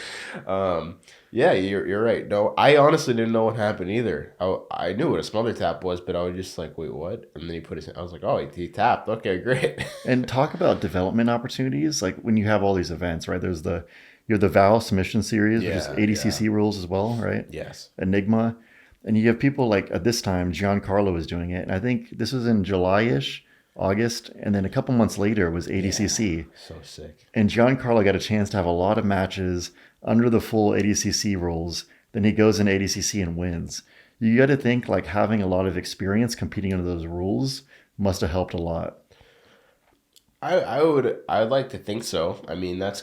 Yeah, you're right. No, I honestly didn't know what happened either. I knew what a smother tap was, but I was just like, wait, what? And then he put his. I was like, oh, he tapped. Okay, great. And talk about development opportunities. Like when you have all these events, right? You have the Val submission series, which is Yeah, yeah. ADCC rules as well, right? Yes. Enigma. And you have people like at this time, Giancarlo was doing it. And I think this was in July-ish, August. And then a couple months later was Yeah. ADCC. So sick. And Giancarlo got a chance to have a lot of matches under the full ADCC rules. Then he goes in ADCC and wins. You got to think like having a lot of experience competing under those rules must have helped a lot. I'd like to think so. I mean, that's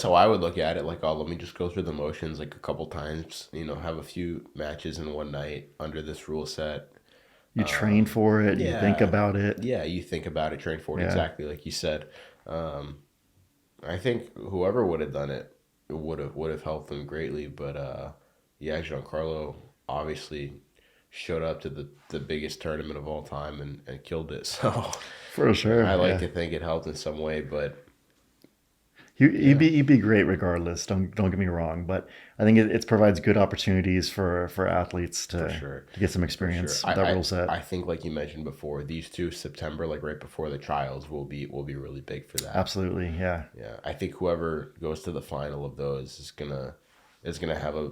how I would look at it. Like, oh, let me just go through the motions like a couple times. Have a few matches in one night under this rule set. You train for it, you think Yeah, about it. yeah. You think about it, train for it Yeah. exactly like you said. Um, I think whoever would have done it would have helped them greatly. But yeah, Giancarlo obviously showed up to the biggest tournament of all time and killed it. So For sure. I like Yeah. to think it helped in some way. But He'd yeah, be great regardless. Don't get me wrong, but I think it provides good opportunities for athletes for sure. to get some For sure. experience with that rule set. I think like you mentioned before, these two September, like right before the trials, will be really big for that. Absolutely, yeah. Yeah. I think whoever goes to the final of those is gonna have a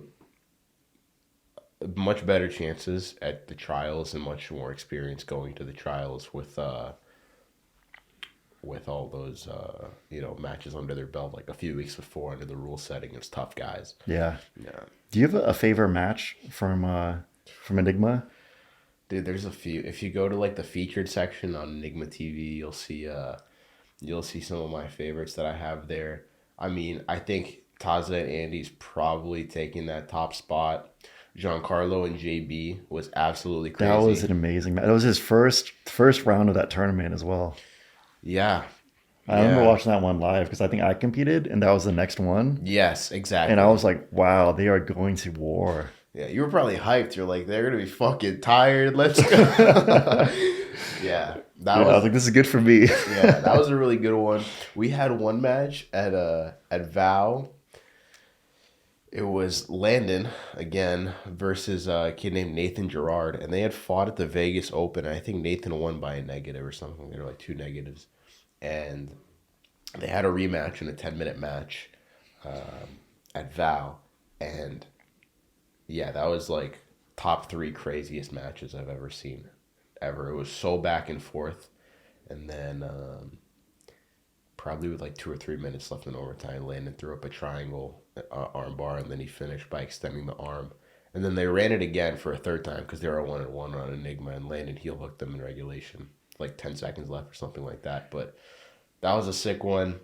much better chances at the trials and much more experience going to the trials with all those matches under their belt like a few weeks before under the rule setting against tough guys. Yeah. Yeah. Do you have a favorite match from Enigma? Dude, there's a few. If you go to like the featured section on Enigma TV, you'll see some of my favorites that I have there. I mean, I think Taza and Andy's probably taking that top spot. Giancarlo and JB was absolutely That was crazy. an amazing match. That was his first round of that tournament as well. Yeah. I remember Yeah. watching that one live because I think I competed and that was the next one. Yes, And I exactly. was like, wow, they are going to war. Yeah, you were probably hyped. You're like, they're gonna be fucking tired. Let's go. Yeah, that Yeah, I was was like, this is good for me. yeah, that was a really good one. We had one match at Vow. It was Landon again versus a kid named Nathan Gerard, and they had fought at the Vegas Open. And I think Nathan won by a negative or something. There were like 2 negatives, and they had a rematch in a 10-minute match at Vow, and yeah, that was like top 3 craziest matches I've ever seen ever. It was so back and forth. And then probably with like 2 or 3 minutes left in overtime, Landon threw up a triangle arm bar, and then he finished by extending the arm. And then they ran it again for a third time because they were 1-1 on Enigma, and Landon heel hooked them in regulation. Like 10 seconds left or something like that. But that was a sick one.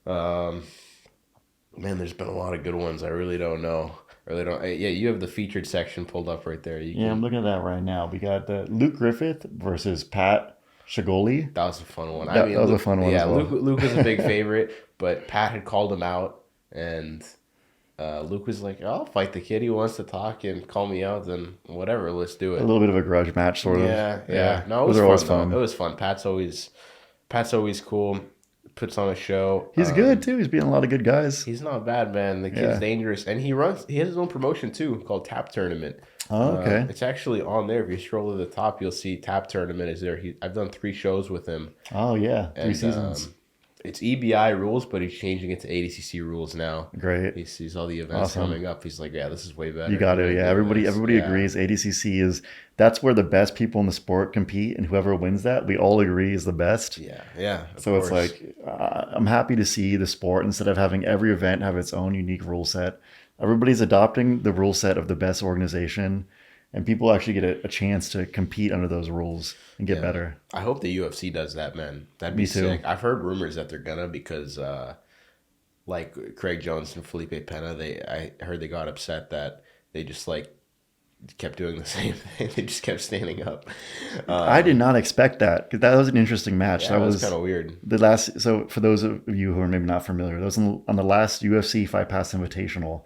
Man, there's been a lot of good ones. I really don't know. Yeah, you have the featured section pulled up right there. I'm looking at that right now. We got the Luke Griffith versus Pat Shigoli. That was a fun one. That was a fun one as well. Luke was a big favorite, but Pat had called him out, and Luke was like, "I'll fight the kid. He wants to talk and call me out, then whatever, let's do it." A little bit of a grudge match, sort of. Yeah. No, it was fun. It was fun. Pat's always cool. Puts on a show. He's good too. He's beating a lot of good guys. He's not bad, man. The kid's dangerous, and he has his own promotion too called Tap Tournament. Oh, okay. It's actually on there. If you scroll to the top, you'll see Tap Tournament is there. I've done 3 shows with him. Oh yeah, 3 seasons. It's EBI rules, but he's changing it to ADCC rules now. Great. He sees all the events coming up. He's like, yeah, this is way better. You got it. Yeah, everybody agrees. ADCC that's where the best people in the sport compete, and whoever wins that, we all agree is the best. Yeah. So it's like, I'm happy to see the sport, instead of having every event have its own unique rule set, everybody's adopting the rule set of the best organization, and people actually get a chance to compete under those rules and get better. I hope the UFC does that, man. That'd be sick. I've heard rumors that they're gonna, because like Craig Jones and Felipe Pena, I heard they got upset that they just like kept doing the same thing. They just kept standing up. I did not expect that, because that was an interesting match. Yeah, that was kind of weird. So for those of you who are maybe not familiar, that was on the last UFC Fight Pass Invitational.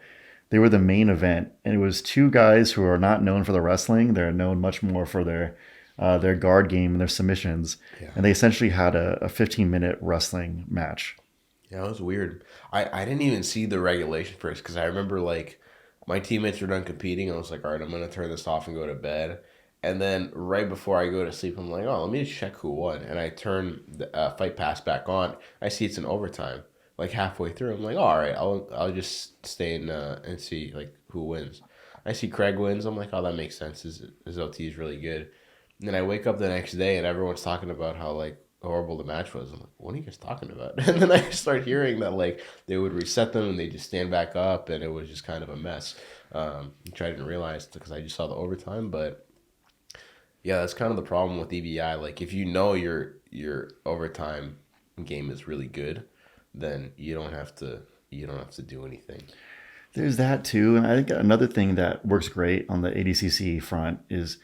They were the main event, and it was 2 guys who are not known for the wrestling. They're known much more for their guard game and their submissions. Yeah. And they essentially had a 15-minute wrestling match. Yeah, it was weird. I didn't even see the regulation first, because I remember like my teammates were done competing. I was like, all right, I'm going to turn this off and go to bed. And then right before I go to sleep, I'm like, oh, let me just check who won. And I turn the Fight Pass back on. I see it's in overtime. Like halfway through, I'm like, oh, all right, I'll just stay in and see like who wins. I see Craig wins. I'm like, oh, that makes sense. His OT is really good. And then I wake up the next day and everyone's talking about how like horrible the match was. I'm like, what are you guys talking about? And then I start hearing that like they would reset them and they just stand back up, and it was just kind of a mess. Which I didn't realize because I just saw the overtime. But yeah, that's kind of the problem with EBI. Like if you know your overtime game is really good, then you don't have to do anything. There's that too, and I think another thing that works great on the ADCC front is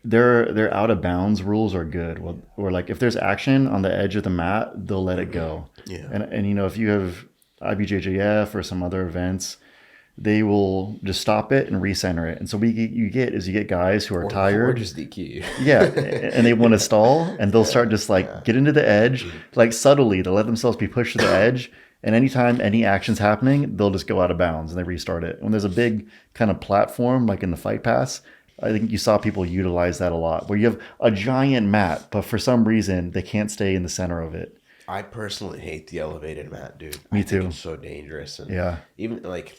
their out of bounds rules are good. Well, or like if there's action on the edge of the mat, they'll let it go. Yeah. And you know, if you have IBJJF or some other events, they will just stop it and recenter it. And so you get guys who are tired. Or just DQ. Yeah. And they want to stall, and they'll start just like get into the edge, like subtly, to let themselves be pushed to the edge. And anytime any action's happening, they'll just go out of bounds and they restart it. When there's a big kind of platform, like in the Fight Pass, I think you saw people utilize that a lot, where you have a giant mat, but for some reason they can't stay in the center of it. I personally hate the elevated mat, dude. Me too. It's so dangerous. And even like,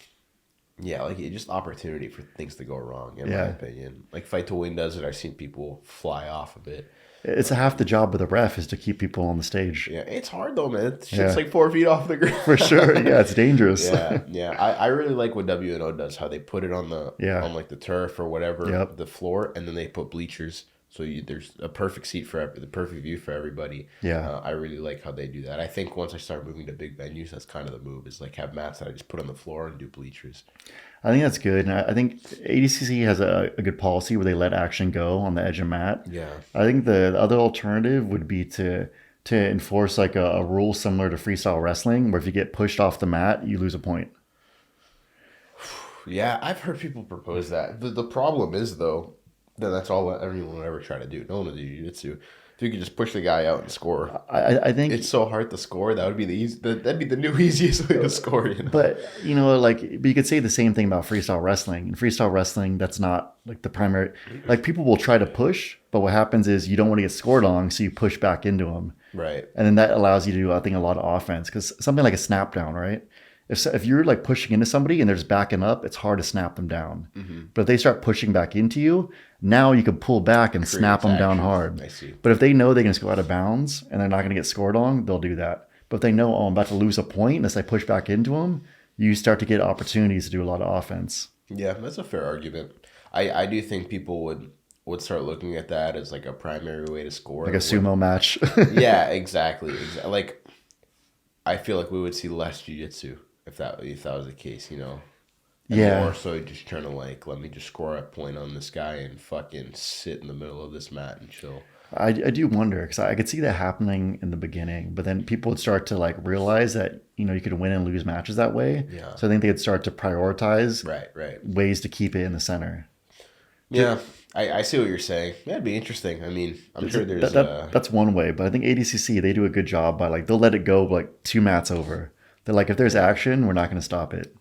yeah, like it's just opportunity for things to go wrong, in my opinion. Like Fight to Win does it. I've seen people fly off of it. It's half the job of the ref is to keep people on the stage. Yeah, it's hard though, man. Shit's like 4 feet off the ground. For sure. Yeah, it's dangerous. Yeah. I really like what WNO does, how they put it on the on like the turf or whatever, the floor, and then they put bleachers. So there's a perfect seat for the perfect view for everybody. Yeah. I really like how they do that. I think once I start moving to big venues, that's kind of the move, is like have mats that I just put on the floor and do bleachers. I think that's good. And I think ADCC has a good policy where they let action go on the edge of mat. Yeah. I think the other alternative would be to enforce like a rule similar to freestyle wrestling, where if you get pushed off the mat, you lose a point. Yeah, I've heard people propose that. The problem is, though, that's all anyone would ever try to do. No one would do jiu-jitsu. If you could just push the guy out and score. I think it's so hard to score. That would be that'd be the new easiest way to score. You know? But but you could say the same thing about freestyle wrestling. In freestyle wrestling, that's not like the primary. Like people will try to push, but what happens is you don't want to get scored on, so you push back into them. Right. And then that allows you to do, I think, a lot of offense, because something like a snap down, right? If you're like pushing into somebody and they're just backing up, it's hard to snap them down. But if they start pushing back into you, now you can pull back and snap them down hard. I see. But if they know they can just go out of bounds and they're not going to get scored on, they'll do that. But if they know, oh, I'm about to lose a point, and as I push back into them, you start to get opportunities to do a lot of offense. Yeah, that's a fair argument. I do think people would start looking at that as like a primary way to score. Like a sumo match. Yeah, exactly. Like, I feel like we would see less jiu-jitsu if that was the case, you know? And Yeah. more so just trying to like, let me just score a point on this guy and fucking sit in the middle of this mat and chill. I do wonder, because I could see that happening in the beginning, but then people would start to like realize that, you know, you could win and lose matches that way. Yeah. So I think they'd start to prioritize Right. ways to keep it in the center. Yeah, I see what you're saying. Yeah, it'd be interesting. I mean, I'm sure there's... That's one way, but I think ADCC, they do a good job by like, they'll let it go like 2 mats over. They're like, if there's action, we're not going to stop it.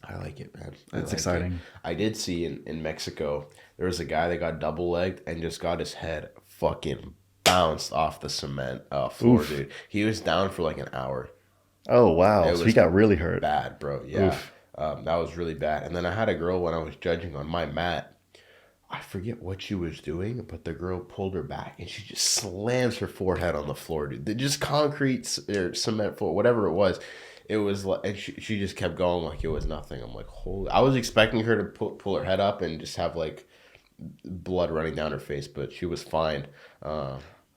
I like it, man. It's exciting. I did see in Mexico, there was a guy that got double-legged and just got his head fucking bounced off the cement floor, Oof. dude. He was down for like an hour. Oh, wow. It So he was got really hurt. Bad, bro. Yeah. Oof. That was really bad. And then I had a girl when I was judging on my mat. I forget what she was doing, but the girl pulled her back and she just slams her forehead on the floor, dude. Just concrete or cement floor, whatever it was. It was like, and she just kept going like it was nothing. I'm like, holy. I was expecting her to pull her head up and just have like blood running down her face, but she was fine.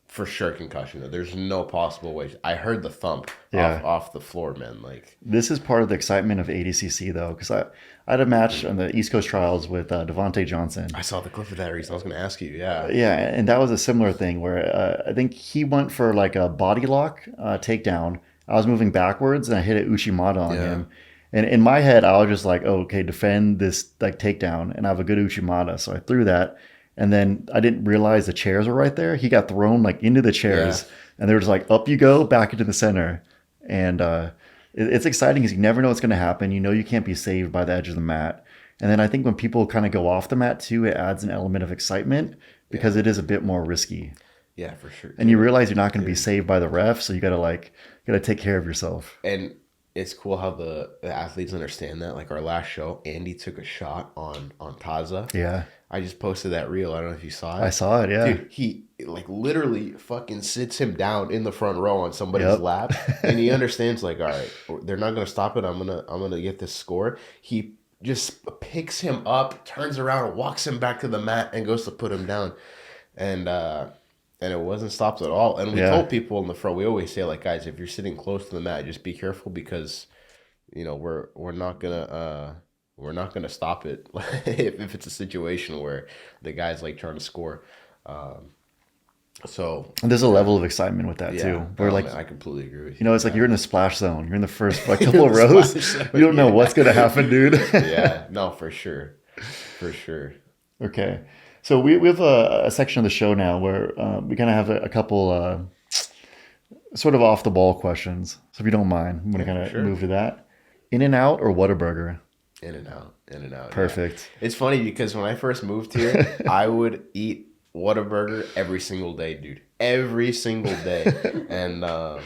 For sure, concussion. There's no possible way. I heard the thump off the floor, man. Like, this is part of the excitement of ADCC, though, because I had a match on the East Coast Trials with Devontae Johnson. I saw the clip of that recently. I was going to ask you, yeah. Yeah, and that was a similar thing where I think he went for like a body lock takedown. I was moving backwards and I hit an Uchimata on him. And in my head, I was just like, oh, okay, defend this like takedown, and I have a good Uchimata. So I threw that. And then I didn't realize the chairs were right there. He got thrown like into the chairs, and they were just like, up you go, back into the center. And it's exciting because you never know what's going to happen. You know you can't be saved by the edge of the mat. And then I think when people kind of go off the mat too, it adds an element of excitement because it is a bit more risky. Yeah, for sure. And you realize you're not going to be saved by the ref, so you gotta take care of yourself. And it's cool how the athletes understand that. Like our last show, Andy took a shot on Taza. Yeah. I just posted that reel. I don't know if you saw it. I saw it, yeah. Dude, he like literally fucking sits him down in the front row on somebody's lap, and he understands like, all right, they're not gonna stop it. I'm gonna get this score. He just picks him up, turns around, walks him back to the mat, and goes to put him down, and it wasn't stopped at all. And we told people in the front, we always say like, guys, if you're sitting close to the mat, just be careful because, you know, we're not gonna stop it if it's a situation where the guy's like trying to score. So and there's a level of excitement with that too. Where like, man, I completely agree with you. You know, it's like you're in the splash zone. You're in the first like couple of rows. You don't know what's gonna happen, dude. Yeah, no, for sure. For sure. Okay. So we have a section of the show now where we kind of have a couple sort of off the ball questions. So if you don't mind, I'm going to kind of move to that. In-N-Out or Whataburger? In-N-Out. Perfect. Yeah. It's funny because when I first moved here, I would eat Whataburger every single day, dude. Every single day. And I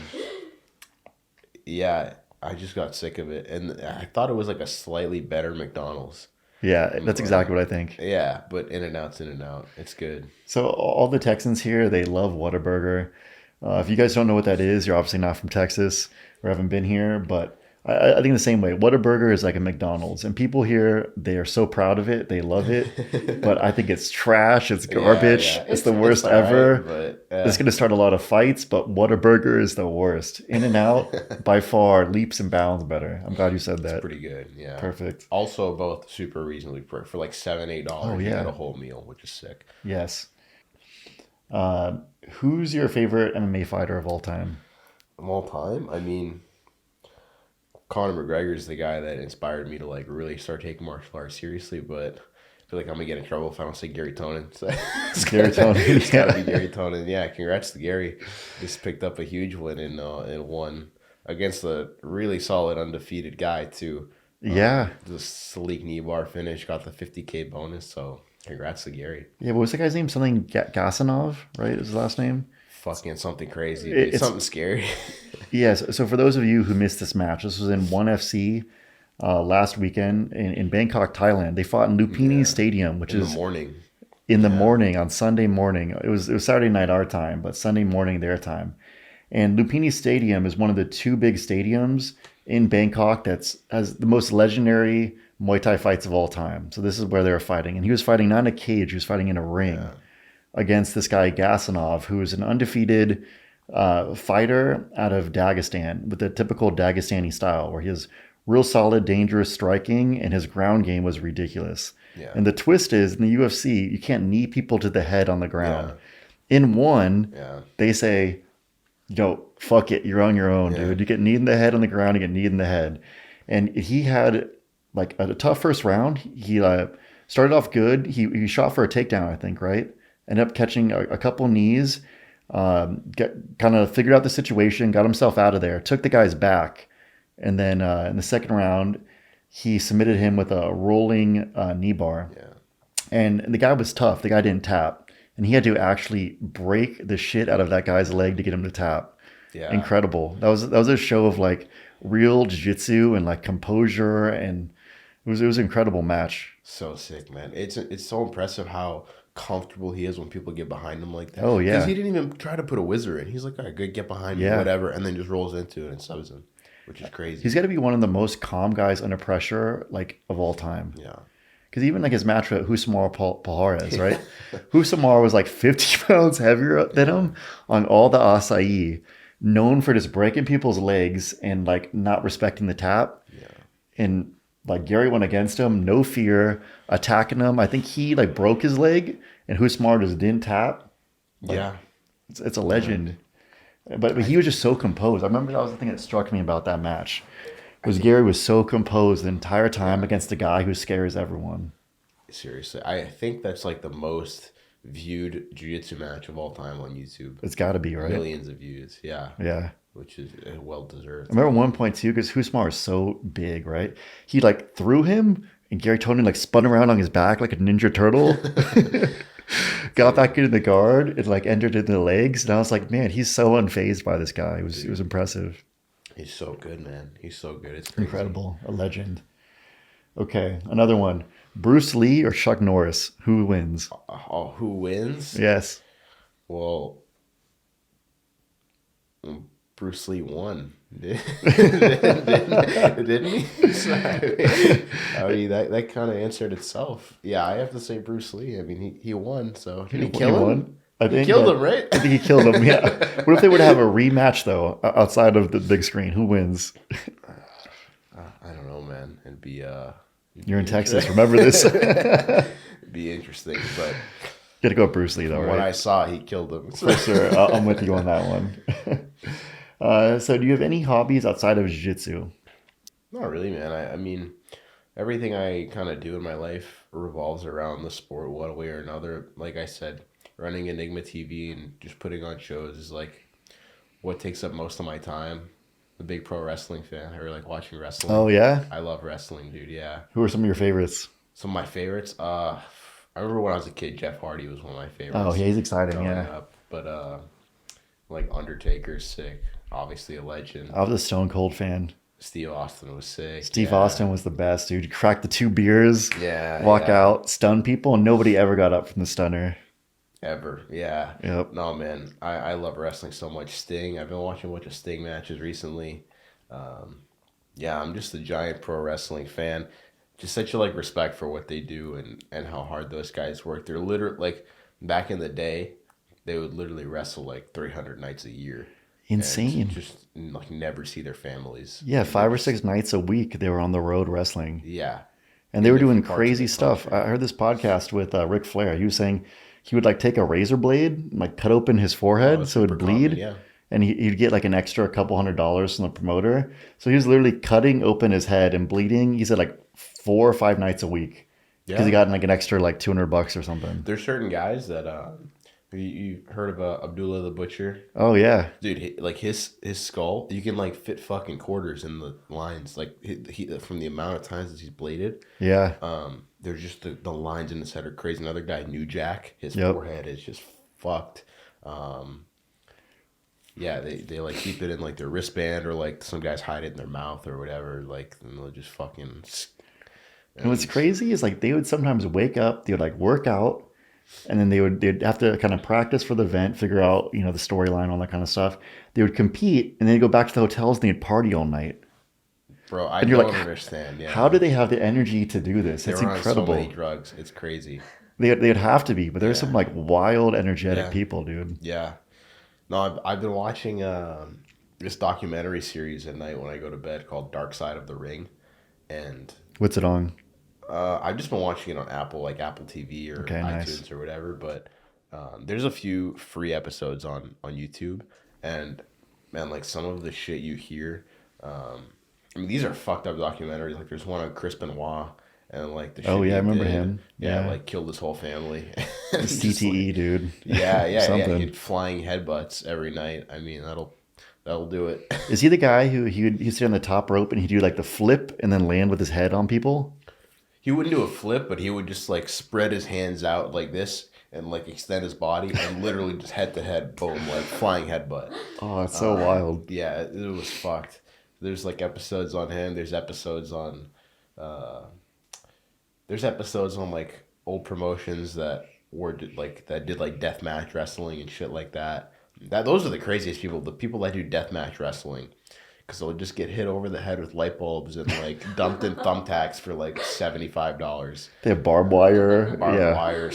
just got sick of it. And I thought it was like a slightly better McDonald's. Yeah, that's exactly what I think. Yeah, but In-N-Out's In-N-Out. It's good. So all the Texans here, they love Whataburger. If you guys don't know what that is, you're obviously not from Texas or haven't been here, but I think the same way. Whataburger is like a McDonald's, and people here, they are so proud of it. They love it, but I think it's trash. It's garbage. Yeah. It's the worst ever. Right, but, it's going to start a lot of fights, but Whataburger is the worst. In-N-Out, by far, leaps and bounds better. I'm glad you said that. It's pretty good, yeah. Perfect. Also, both super reasonably priced. For like $7, $8, you get a whole meal, which is sick. Yes. Who's your favorite MMA fighter of all time? Of all time? I mean, Conor McGregor is the guy that inspired me to like really start taking martial arts seriously, but I feel like I'm gonna get in trouble if I don't say Gary Tonin. So Gary Tonin, it's gotta be Gary Tonin. Yeah, congrats to Gary. Just picked up a huge win in one against a really solid undefeated guy too. Yeah, the sleek knee bar finish, got the $50K bonus. So congrats to Gary. Yeah, what was the guy's name? Something Gasanov, right? Is his last name? Fucking something crazy. It's something scary. Yes. So for those of you who missed this match, this was in 1FC last weekend in Bangkok, Thailand. They fought in Lupini Stadium, which In the is morning. in the morning on Sunday morning. It was Saturday night our time, but Sunday morning their time. And Lupini Stadium is one of the two big stadiums in Bangkok that's has the most legendary Muay Thai fights of all time. So this is where they were fighting, and he was fighting not in a cage; he was fighting in a ring against this guy Gasanov, who is an undefeated fighter out of Dagestan with the typical Dagestani style, where he has real solid, dangerous striking, and his ground game was ridiculous. Yeah. And the twist is in the UFC, you can't knee people to the head on the ground. Yeah. In one, Yeah. they say, yo, fuck it, you're on your own, dude. You get kneed in the head on the ground, you get kneed in the head. And he had like a tough first round. He started off good. He shot for a takedown, I think, right? Ended up catching a couple knees, kind of figured out the situation, got himself out of there, took the guy's back. And then in the second round, he submitted him with a rolling knee bar. Yeah. And the guy was tough. The guy didn't tap. And he had to actually break the shit out of that guy's leg to get him to tap. Yeah. Incredible. That was a show of like real jiu-jitsu and like composure, and it was an incredible match. So sick, man. It's so impressive how comfortable he is when people get behind him like that. Oh, yeah. Because he didn't even try to put a whizzer in. He's like, all right, good, get behind me, whatever, and then just rolls into it and subs him, which is crazy. He's got to be one of the most calm guys under pressure, like, of all time. Yeah. Because even like his match with Husamar Pahares, right? Husamar was like 50 pounds heavier than him on all the acai, known for just breaking people's legs and like not respecting the tap. Yeah. And like Gary went against him, no fear, attacking him. I think he like broke his leg, and Husamar just didn't tap. Like, Yeah. it's a legend. But he was just so composed. I remember that was the thing that struck me about that match. Was Gary was so composed the entire time against a guy who scares everyone. Seriously. I think that's like the most viewed jiu-jitsu match of all time on YouTube. It's got to be, right? Millions of views. Yeah. Yeah. Which is well deserved. I remember one point too, because Husamar is so big, right? He like threw him, and Gary Tony like spun around on his back like a ninja turtle. Got back into the guard and like entered into the legs, and I was like, man, he's so unfazed by this guy. It was impressive. He's so good, man. He's so good. It's crazy. Incredible. A legend. Okay, another one. Bruce Lee or Chuck Norris? Who wins? Oh, who wins? Yes. Well, Bruce Lee won. Didn't he? I mean, that kind of answered itself. Yeah, I have to say Bruce Lee. I mean, he won, so did he kill him? Won? I think he killed him, right? I think he killed him, yeah. What if they would have a rematch, though, outside of the big screen? Who wins? I don't know, man. It'd be You're in Texas. Remember this? It'd be interesting, but Got to go with Bruce Lee, though, from right? what I saw, he killed him. For sure. I'm with you on that one. So do you have any hobbies outside of jiu-jitsu? Not really, man. I mean, everything I kind of do in my life revolves around the sport one way or another. Like I said, running Enigma TV and just putting on shows is like what takes up most of my time. I'm a big pro wrestling fan. I really like watching wrestling. Oh, yeah? I love wrestling, dude. Yeah. Who are some of your favorites? Some of my favorites. I remember when I was a kid, Jeff Hardy was one of my favorites. Oh, yeah, he's exciting, growing yeah. up. But like Undertaker's sick. Obviously a legend. I was a Stone Cold fan. Steve Austin was sick. Steve yeah. Austin was the best, dude. Crack the 2 beers, Yeah. walk yeah. out, stun people, and nobody ever got up from the stunner. Ever. Yeah. Yep. No, man. I love wrestling so much. Sting. I've been watching a bunch of Sting matches recently. Yeah, I'm just a giant pro wrestling fan. Just such a like respect for what they do and how hard those guys work. They're literally like back in the day, they would literally wrestle like 300 nights a year. Insane. And just like never see their families. Yeah, 5 or 6 nights a week they were on the road wrestling. Yeah. And they were doing Different parts of crazy the stuff. country. I heard this podcast with Ric Flair. He was saying he would like take a razor blade, and, like cut open his forehead that's so it would super bleed. common, yeah. And he'd get like an extra couple $100s from the promoter. So he was literally cutting open his head and bleeding. He said like 4 or 5 nights a week because Yeah. he got like an extra like $200 or something. There's certain guys that you heard of Abdullah the Butcher? Oh yeah, Dude, like his skull, you can like fit fucking quarters in the lines. Like he from the amount of times that he's bladed. yeah. There's just the lines in his head are crazy. Another guy, New Jack, his Yep. forehead is just fucked. Yeah, they like keep it in like their wristband, or like some guys hide it in their mouth or whatever. Like, and they'll just fucking. And what's And crazy is like they would sometimes wake up, they would like work out, and then they'd have to kind of practice for the event, figure out the storyline, all that kind of stuff. They would compete, and then they'd go back to the hotels and they'd party all night. bro, I And you're don't like, understand. how Yeah, do they have the energy to do this? they It's were on so many incredible. drugs. It's crazy. They'd have to be, but there's some Yeah, like wild, energetic yeah, people, dude. yeah. No, I've been watching this documentary series at night when I go to bed called Dark Side of the Ring, and What's it on? I've just been watching it on Apple, like Apple TV or Okay, nice. iTunes or whatever. But there's a few free episodes on YouTube, and man, like some of the shit you hear. Um, I mean, these are fucked up documentaries. Like there's one on Chris Benoit and like the Oh shit yeah, I he remember did. him. Yeah, Yeah, like killed his whole family. the And just like CTE, dude, or yeah. He something. had flying headbutts every night. I mean, that'll do it. Is he the guy who he'd sit on the top rope and he'd do like the flip and then land with his head on people? He wouldn't do a flip, but he would just like spread his hands out like this and like extend his body and literally just head to head, boom, like flying headbutt. Oh, it's so wild. Yeah, it was fucked. There's like episodes on him. Uh, there's episodes on like old promotions that did like deathmatch wrestling and shit like that. Those are the craziest people. The people that do deathmatch wrestling, because they'll just get hit over the head with light bulbs and like dumped in thumbtacks for like $75. They have barbed wire. Barbed Yeah. wire,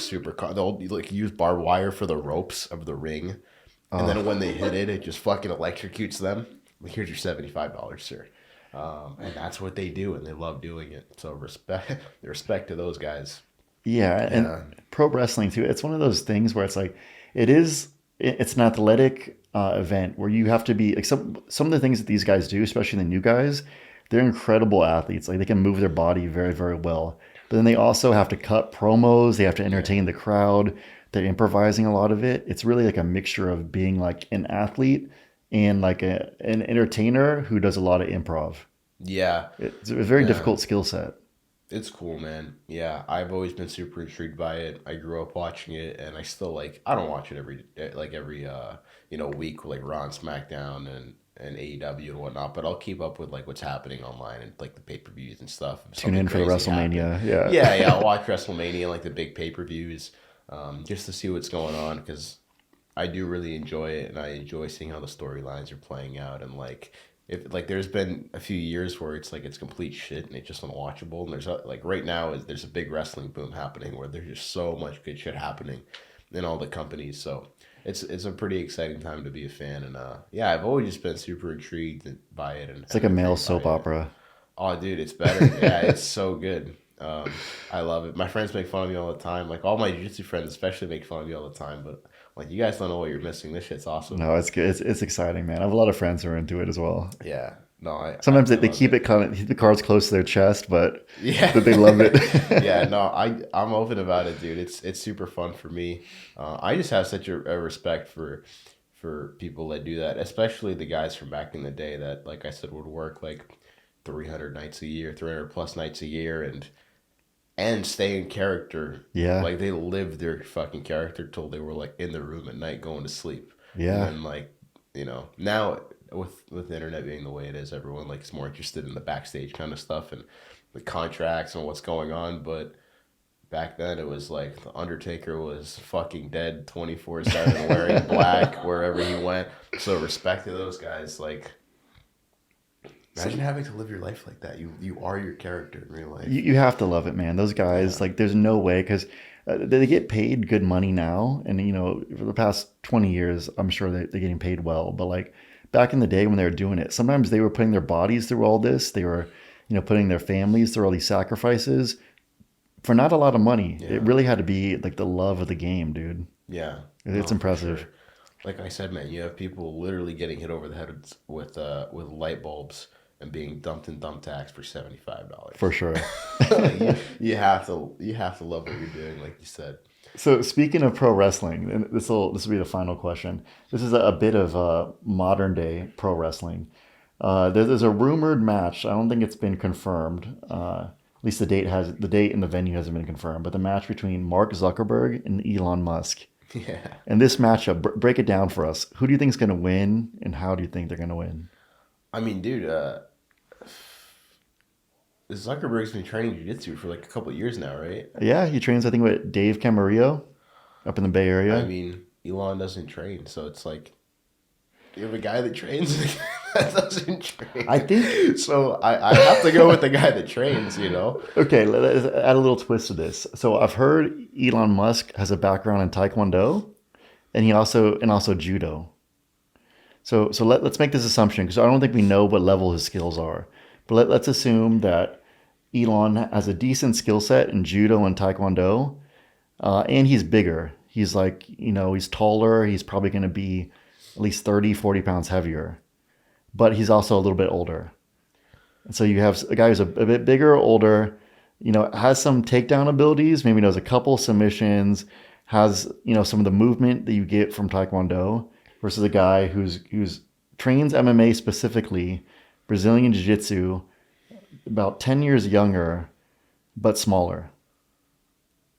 they'll like use barbed wire for the ropes of the ring, and then when they hit it, it just fucking electrocutes them. Like, here's your $75, sir. And that's what they do, and they love doing it. So respect to those guys. Yeah, Yeah, and pro wrestling too. It's one of those things where it's like it's an athletic event where you have to be like some of the things that these guys do, especially the new guys. They're incredible athletes. Like they can move their body very, very well. But then they also have to cut promos. They have to yeah, entertain the crowd. They're improvising a lot of it. It's really like a mixture of being like an athlete and like an entertainer who does a lot of improv. yeah, It's a very yeah. difficult skill set. It's cool, man. Yeah, I've always been super intrigued by it. I grew up watching it, and I still like. I don't watch it every week, like Raw and SmackDown and AEW and whatnot. But I'll keep up with like what's happening online and like the pay per views and stuff. If Tune something in for the crazy happened, WrestleMania. Yeah. yeah, I'll watch WrestleMania and like the big pay per views, just to see what's going on because I do really enjoy it, and I enjoy seeing how the storylines are playing out. And like, if like, there's been a few years where it's like it's complete shit and it's just unwatchable. And like right now there's a big wrestling boom happening where there's just so much good shit happening in all the companies. So it's a pretty exciting time to be a fan. And yeah, I've always just been super intrigued by it It's like and a male intrigued by soap it. opera. Oh, dude, it's better. Yeah, it's so good. I love it. My friends make fun of me all the time. Like all my jiu-jitsu friends, especially, make fun of me all the time. But like, you guys don't know what you're missing. This shit's awesome. No, it's good. It's exciting, man. I have a lot of friends who are into it as well. Yeah. No, Sometimes I they love keep it. it kind of keep the cards close to their chest, but Yeah. that they love it. Yeah. No, I'm open about it, dude. It's super fun for me. I just have such a respect for people that do that, especially the guys from back in the day that, like I said, would work like 300 nights a year, 300 plus nights a year, and stay in character. Yeah, Like they lived their fucking character till they were like in the room at night going to sleep. And yeah. then like, now with the internet being the way it is, everyone like is more interested in the backstage kind of stuff and the contracts and what's going on. But back then it was like the Undertaker was fucking dead 24/7 wearing black wherever he went. So respect to those guys. Like, So imagine having to live your life like that. You are your character in real life. you have to love it, man. Those Yeah. guys, like, there's no way because they get paid good money now, and for the past 20 years, I'm sure they're getting paid well. But like back in the day when they were doing it, sometimes they were putting their bodies through all this. They were, putting their families through all these sacrifices for not a lot of money. It Yeah. really had to be like the love of the game, dude. Yeah. It's No, for impressive. sure. Like I said, man, you have people literally getting hit over the head with light bulbs and being dumped in thumbtacks for $75. For sure. Like, you have to love what you're doing, like you said. So speaking of pro wrestling, and this will be the final question. This is a bit of modern day pro wrestling. There's a rumored match. I don't think it's been confirmed. At least the date and the venue hasn't been confirmed. But the match between Mark Zuckerberg and Elon Musk. Yeah. And this matchup, break it down for us. Who do you think is going to win, and how do you think they're going to win? I mean, dude, Zuckerberg's been training jiu-jitsu for like a couple of years now, right? Yeah, he trains, I think, with Dave Camarillo up in the Bay I Area. mean, Elon doesn't train, so it's like you have a guy that trains and a guy that doesn't train. I think So I have to go with the guy that trains, you know? Okay, let's add a little twist to this. So I've heard Elon Musk has a background in Taekwondo, and also judo. So let's make this assumption because I don't think we know what level his skills are. But let's assume that Elon has a decent skill set in judo and Taekwondo, and he's bigger. He's like, he's taller. He's probably going to be at least 30, 40 pounds heavier. But he's also a little bit older. And so you have a guy who's a bit bigger, older, has some takedown abilities, maybe knows a couple submissions, has, some of the movement that you get from Taekwondo versus a guy who's trains MMA specifically, Brazilian Jiu-Jitsu, about 10 years younger, but smaller.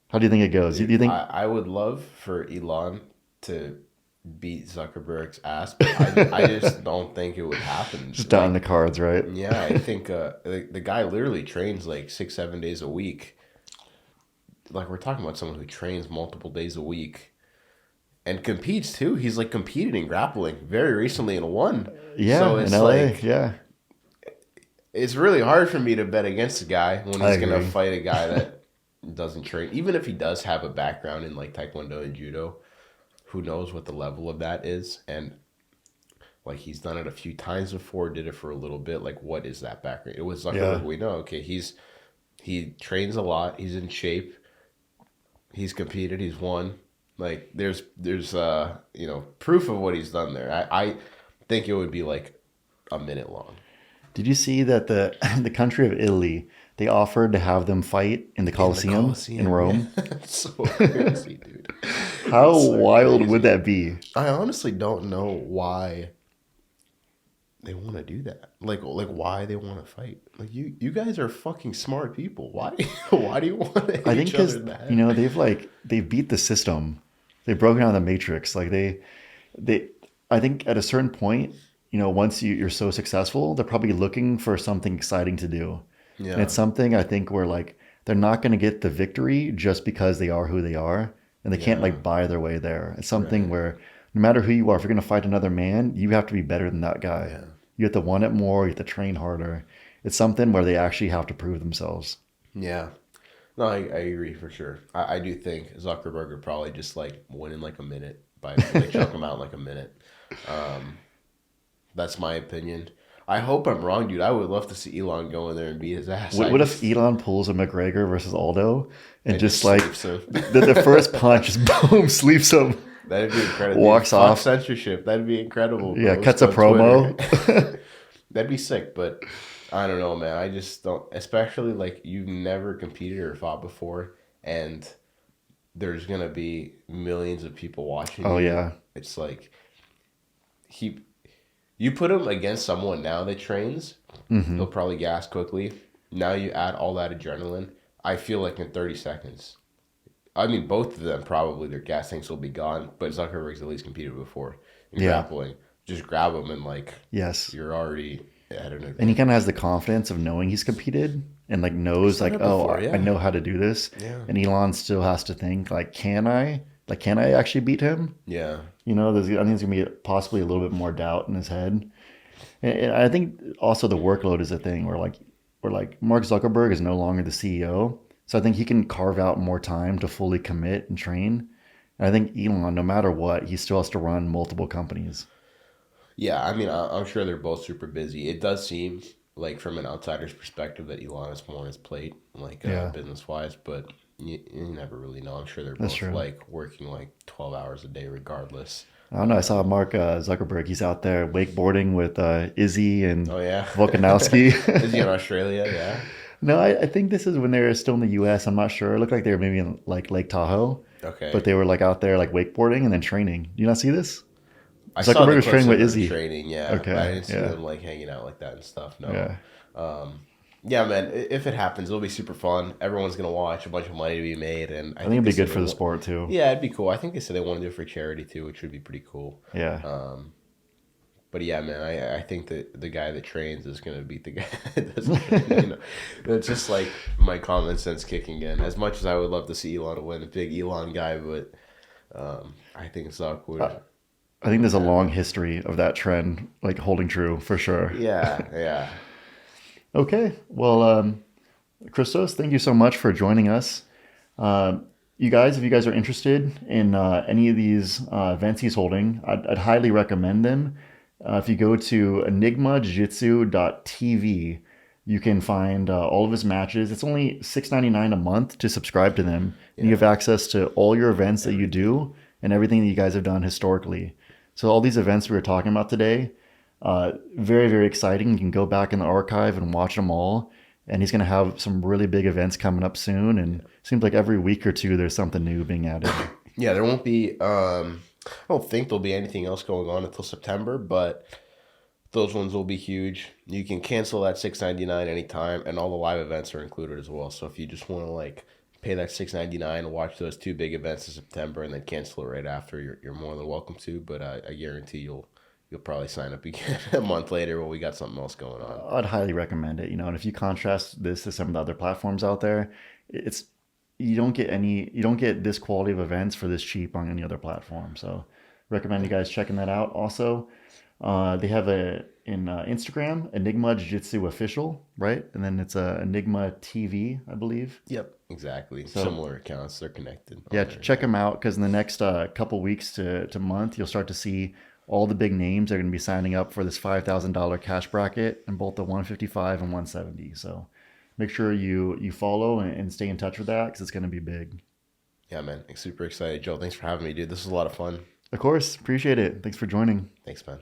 How do you think it goes? Do you think I would love for Elon to beat Zuckerberg's ass, but I just don't think it would happen. just down the cards, right? Yeah, I think the guy literally trains like 6-7 days a week. Like we're talking about someone who trains multiple days a week and competes too. He's like competed in grappling very recently and won. Yeah, so it's in LA, like, yeah. It's really hard for me to bet against a guy when he's going to agree. fight a guy that doesn't train. Even if he does have a background in like Taekwondo and Judo, who knows what the level of that is. And like he's done it a few times before, did it for a little bit. Like what is that background? It was Zuckerberg. Yeah. We know, okay, he trains a lot. He's in shape. He's competed. He's won. Like there's proof of what he's done there. I think it would be like a minute long. Did you see that the the country of Italy, they offered to have them fight in the Colosseum in Rome? Yeah. It's so crazy, dude. How It's so wild crazy. would that be? I honestly don't know why they want to do that. Like why they want to fight. Like you guys are fucking smart people. Why do you want to hit I think each other because in the head? they've beat the system. They've broken down the matrix. Like they I think at a certain point, once you're so successful, they're probably looking for something exciting to do. Yeah. And it's something I think where like they're not going to get the victory just because they are who they are, and they can't like buy their way there. It's something Right. where no matter who you are, if you're going to fight another man, you have to be better than that guy. Yeah. You have to want it more. You have to train harder. It's something where they actually have to prove themselves. Yeah. No, I agree for sure. I do think Zuckerberg would probably just like win in like a minute by like choke him out in like a minute. That's my opinion. I hope I'm wrong, dude. I would love to see Elon go in there and beat his ass. What if Elon pulls a McGregor versus Aldo and It just just like sleeps him. the first punch just boom sleeps him, That'd be incredible. walks Fuck off. censorship. That'd be incredible. Bro. Yeah, Let's cuts a go promo. Twitter. That'd be sick, but I don't know, man. I just don't. Especially like you've never competed or fought before, and there's gonna be millions of people watching. Oh you. yeah, It's like you put him against someone now that trains, he'll probably gas quickly. Now you add all that adrenaline. I feel like in 30 seconds. I mean, both of them probably their gas tanks will be gone, but Zuckerberg's at least competed before in Yeah. grappling. Just grab him and like yes. you're already at an advantage. And he kind of has the confidence of knowing he's competed and like knows like, done it oh, before, yeah. I know how to do this. Yeah. And Elon still has to think like, can I actually beat him? Yeah. I think there's gonna be possibly a little bit more doubt in his head. And I think also the workload is a thing where Mark Zuckerberg is no longer the CEO. So I think he can carve out more time to fully commit and train. And I think Elon, no matter what, he still has to run multiple companies. Yeah, I mean, I'm sure they're both super busy. It does seem like from an outsider's perspective that Elon is more on his plate, like Yeah. business-wise, but you never really know. I'm sure they're That's both true. like working like 12 hours a day regardless. I don't know. I saw Mark Zuckerberg. He's out there wakeboarding with Izzy and Oh, yeah. Volkanovski. Is he in Australia? Yeah. No, I think this is when they were still in the U.S. I'm not sure. It looked like they were maybe in like Lake Tahoe, Okay. but they were like out there like wakeboarding and then training. Do you not see this? I saw Zuckerberg the was clips training with of them Izzy. Training, yeah. Okay, But I didn't see yeah. them like hanging out like that and stuff. No. Yeah. Yeah, man. If it happens, it'll be super fun. Everyone's gonna watch. A bunch of money to be made, and I I think think it'd they be said good for the sport too. yeah, it'd be cool. I think they said they want to do it for charity too, which would be pretty cool. Yeah. But yeah, man, I think that the guy that trains is gonna beat the guy that doesn't train. It's just like my common sense kicking in. As much as I would love to see Elon win, a big Elon guy, but I think Zuck would. I think there's a long history of that trend, like holding true for sure. Yeah, yeah. Okay. Well, Christos, thank you so much for joining us. You guys, if you guys are interested in any of these events he's holding, I'd highly recommend them. If you go to enigmajiujitsu.tv, you can find all of his matches. It's only $6.99 a month to subscribe to them. And you have access to all your events that you do and everything that you guys have done historically. So all these events we were talking about today, very, very exciting. You can go back in the archive and watch them all. And he's going to have some really big events coming up soon. And it seems like every week or two, there's something new being added. Yeah, there won't be, I don't think there'll be anything else going on until September, but those ones will be huge. You can cancel that $6.99 anytime, and all the live events are included as well. So if you just want to like pay that $6.99 and watch those two big events in September and then cancel it right after, you're more than welcome to. But I guarantee you'll probably sign up again a month later when we got something else going on. I'd highly recommend it. And if you contrast this to some of the other platforms out there, it's you don't get this quality of events for this cheap on any other platform. So recommend you guys checking that out. Also, they have in Instagram, Enigma Jiu-Jitsu Official, right? And then it's Enigma TV, I believe. Yep, exactly. So, similar accounts, they're connected. Yeah, check them out because in the next couple weeks to month, you'll start to see all the big names are going to be signing up for this $5,000 cash bracket in both the 155 and 170. So make sure you follow and stay in touch with that because it's going to be big. Yeah, man. I'm super excited. Joe, thanks for having me, dude. This was a lot of fun. Of course. Appreciate it. Thanks for joining. Thanks, man.